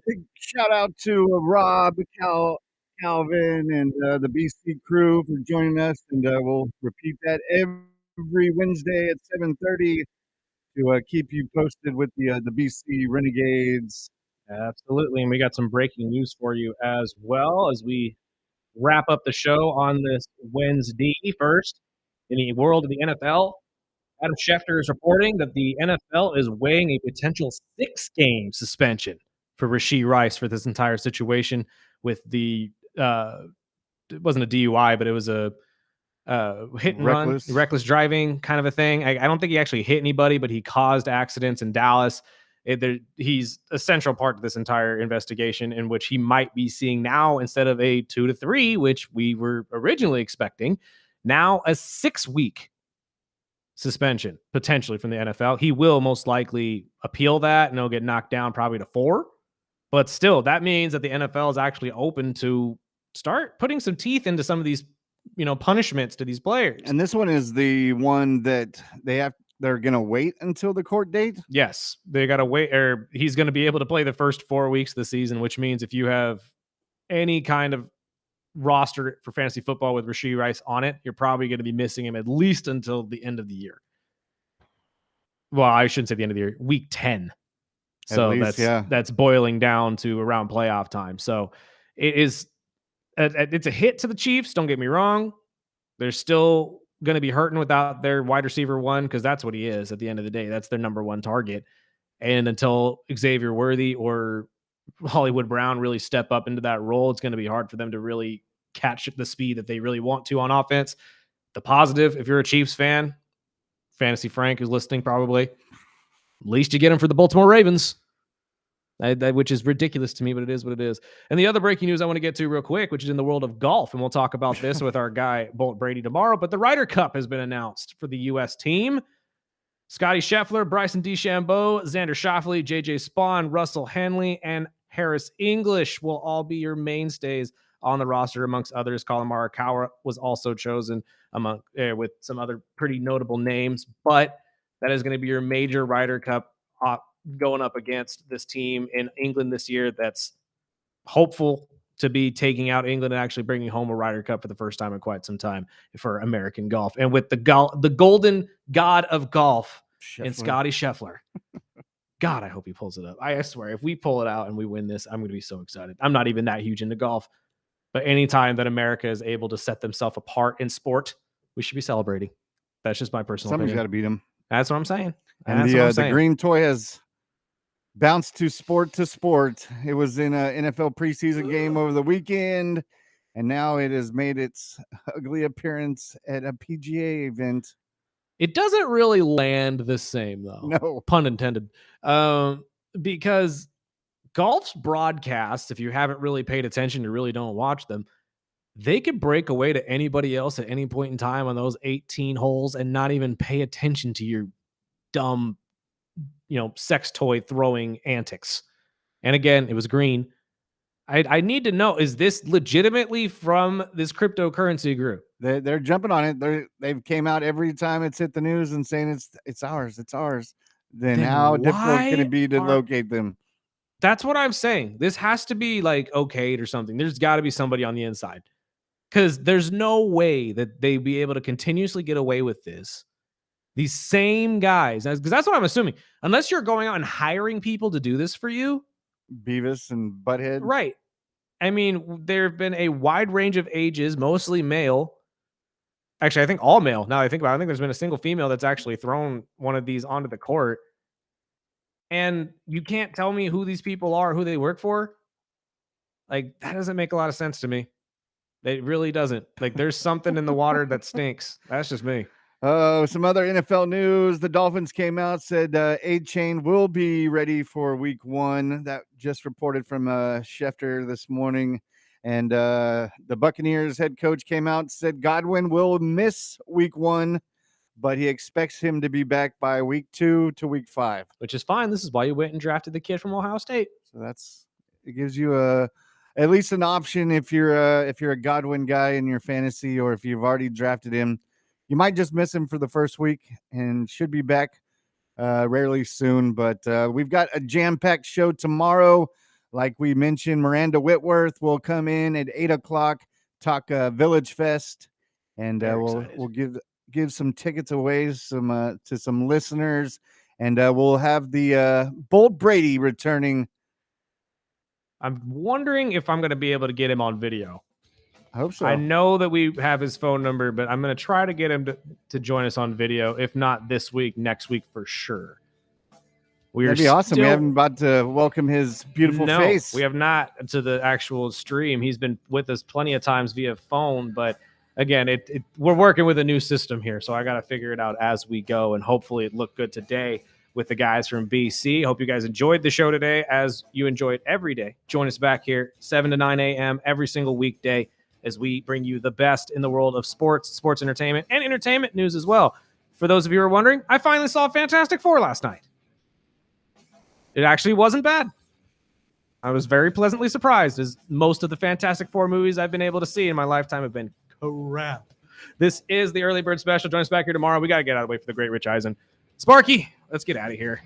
Big shout out to Rob, Calvin, and the BC crew for joining us. And we'll repeat that every Wednesday at 7:30 to keep you posted with the BC Renegades. Absolutely. And we got some breaking news for you as well as we wrap up the show on this Wednesday. First, in the world of the NFL, Adam Schefter is reporting that the NFL is weighing a potential 6-game suspension for Rashee Rice for this entire situation with the it wasn't a DUI, but it was a hit and reckless driving kind of a thing. I don't think he actually hit anybody, but he caused accidents in Dallas. He's a central part of this entire investigation, in which he might be seeing now, instead of a 2 to 3, which we were originally expecting, now a 6-week suspension potentially from the NFL. He will most likely appeal that, and he'll get knocked down probably to 4. But still, that means that the NFL is actually open to start putting some teeth into some of these, punishments to these players. And this one is the one that they're going to wait until the court date? Yes, they got to wait, or he's going to be able to play the first 4 weeks of the season, which means if you have any kind of roster for fantasy football with Rashee Rice on it, you're probably going to be missing him at least until the end of the year. Well, I shouldn't say the end of the year, week 10. So that's boiling down to around playoff time. So it's a hit to the Chiefs. Don't get me wrong. They're still going to be hurting without their wide receiver 1, because that's what he is at the end of the day. That's their number 1 target. And until Xavier Worthy or Hollywood Brown really step up into that role, it's going to be hard for them to really catch the speed that they really want to on offense. The positive, if you're a Chiefs fan, Fantasy Frank is listening probably, at least you get him for the Baltimore Ravens. Which is ridiculous to me, but it is what it is. And the other breaking news I want to get to real quick, which is in the world of golf, and we'll talk about this with our guy Bolt Brady tomorrow, but the Ryder Cup has been announced for the U.S. team. Scotty Scheffler, Bryson DeChambeau, Xander Schauffele, J.J. Spawn, Russell Henley, and Harris English will all be your mainstays on the roster, amongst others. Colin Morikawa was also chosen among with some other pretty notable names, but that is going to be your major Ryder Cup going up against this team in England this year that's hopeful to be taking out England and actually bringing home a Ryder Cup for the first time in quite some time for American golf. And with the golden god of golf and Scotty Scheffler. God, I hope he pulls it up. I swear, if we pull it out and we win this, I'm going to be so excited. I'm not even that huge into golf, but anytime that America is able to set themselves apart in sport, we should be celebrating. That's just my personal opinion. Somebody's got to beat him. That's what I'm saying. And the green toy has bounced to sport. It was in an NFL preseason game over the weekend, and now it has made its ugly appearance at a PGA event. It doesn't really land the same, though. No. Pun intended. Because golf's broadcasts, if you haven't really paid attention, you really don't watch them, they could break away to anybody else at any point in time on those 18 holes and not even pay attention to your dumb, sex toy throwing antics. And again, it was green. I need to know, is this legitimately from this cryptocurrency group? They're jumping on it. They've came out every time it's hit the news and saying it's ours. Then how difficult can it be to locate them? That's what I'm saying. This has to be like okayed or something. There's got to be somebody on the inside, because there's no way that they'd be able to continuously get away with this. These same guys, because that's what I'm assuming. Unless you're going out and hiring people to do this for you. Beavis and Butthead. Right. I mean, there have been a wide range of ages, mostly male. Actually, I think all male. Now that I think about it, I think there's been a single female that's actually thrown one of these onto the court. And you can't tell me who these people are, who they work for. Like, that doesn't make a lot of sense to me. It really doesn't. Like, there's something in the water that stinks. That's just me. Some other NFL news. The Dolphins came out, said A-Chain will be ready for week 1. That just reported from Schefter this morning. And the Buccaneers head coach came out and said Godwin will miss week 1, but he expects him to be back by week 2 to week 5. Which is fine. This is why you went and drafted the kid from Ohio State. So it gives you a at least an option if you're a Godwin guy in your fantasy, or if you've already drafted him. You might just miss him for the first week and should be back rarely soon. But we've got a jam-packed show tomorrow. Like we mentioned, Miranda Whitworth will come in at 8:00, talk Village Fest, and we'll give some tickets away to some listeners, and we'll have the Bold Brady returning. I'm wondering if I'm going to be able to get him on video. I hope so. I know that we have his phone number, but I'm going to try to get him to join us on video. If not this week, next week for sure. That'd be awesome. We haven't about to welcome his beautiful face. We have not to the actual stream. He's been with us plenty of times via phone, but again, we're working with a new system here, so I got to figure it out as we go, and hopefully it looked good today with the guys from BC. Hope you guys enjoyed the show today, as you enjoy it every day. Join us back here 7 to 9 a.m. every single weekday as we bring you the best in the world of sports entertainment, and entertainment news as well. For those of you who are wondering, I finally saw Fantastic Four last night. It actually wasn't bad. I was very pleasantly surprised, as most of the Fantastic Four movies I've been able to see in my lifetime have been crap. This is the Early Bird Special. Join us back here tomorrow. We got to get out of the way for the great Rich Eisen. Sparky, let's get out of here.